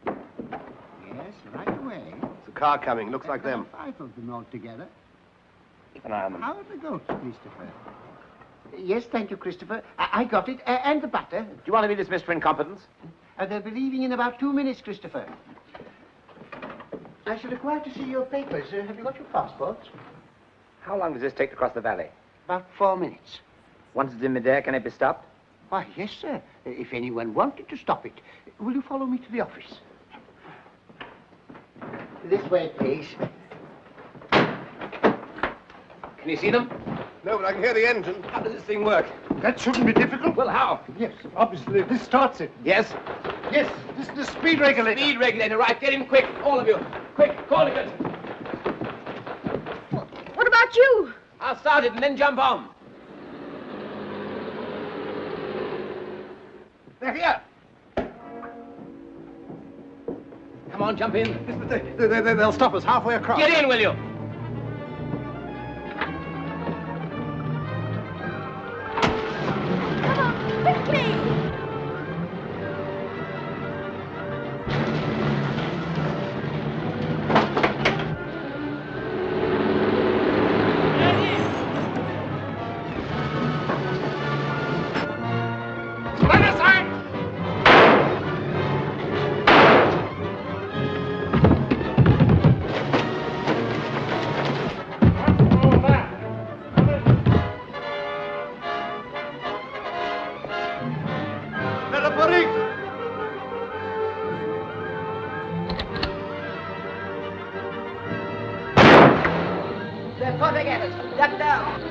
Yes, right away. It's a car coming. Looks like them. 5 of them altogether. Keep an eye on them. How are the goats, Christopher? Yes, thank you, Christopher. I got it. And the butter. Do you want to be dismissed for incompetence? They'll be leaving in about 2 minutes, Christopher. I shall require to see your papers. Have you got your passports? How long does this take to cross the valley? About 4 minutes. Once it's in midair, can it be stopped? Why, yes, sir. If anyone wanted to stop it. Will you follow me to the office? This way, please. Can you see them? No, but I can hear the engine. How does this thing work? That shouldn't be difficult. Well, how? Yes, obviously. This starts it. Yes? Yes, this is the speed regulator. Speed regulator, right. Get in quick, all of you. Quick, call it. What about you? I'll start it and then jump on. They're here. Come on, jump in. They'll stop us halfway across. Get in, will you? Quickly! They're coming at us. Duck down.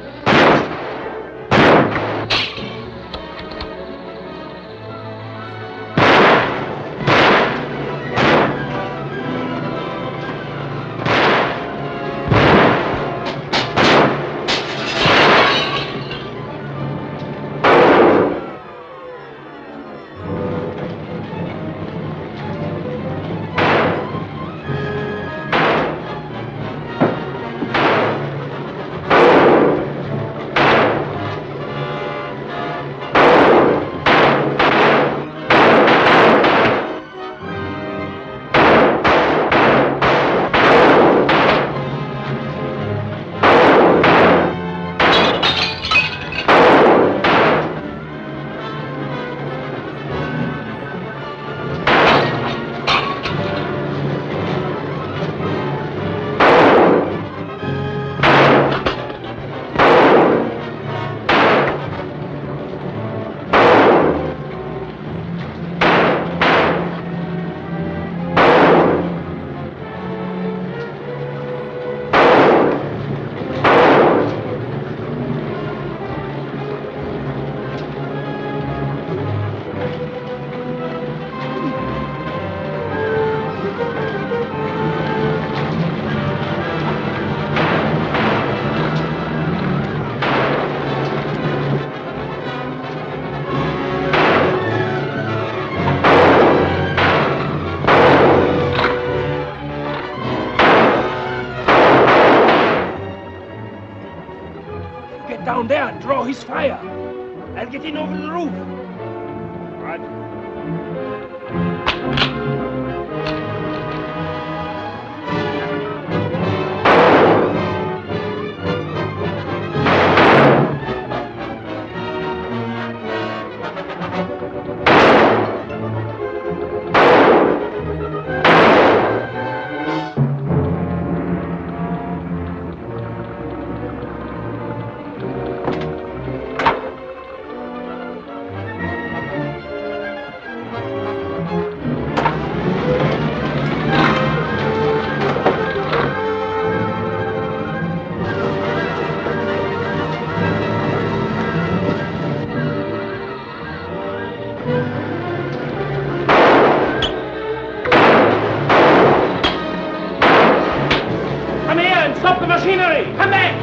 Down there and draw his fire. I'll get in over the roof. Right. Come here and stop the machinery! Come back!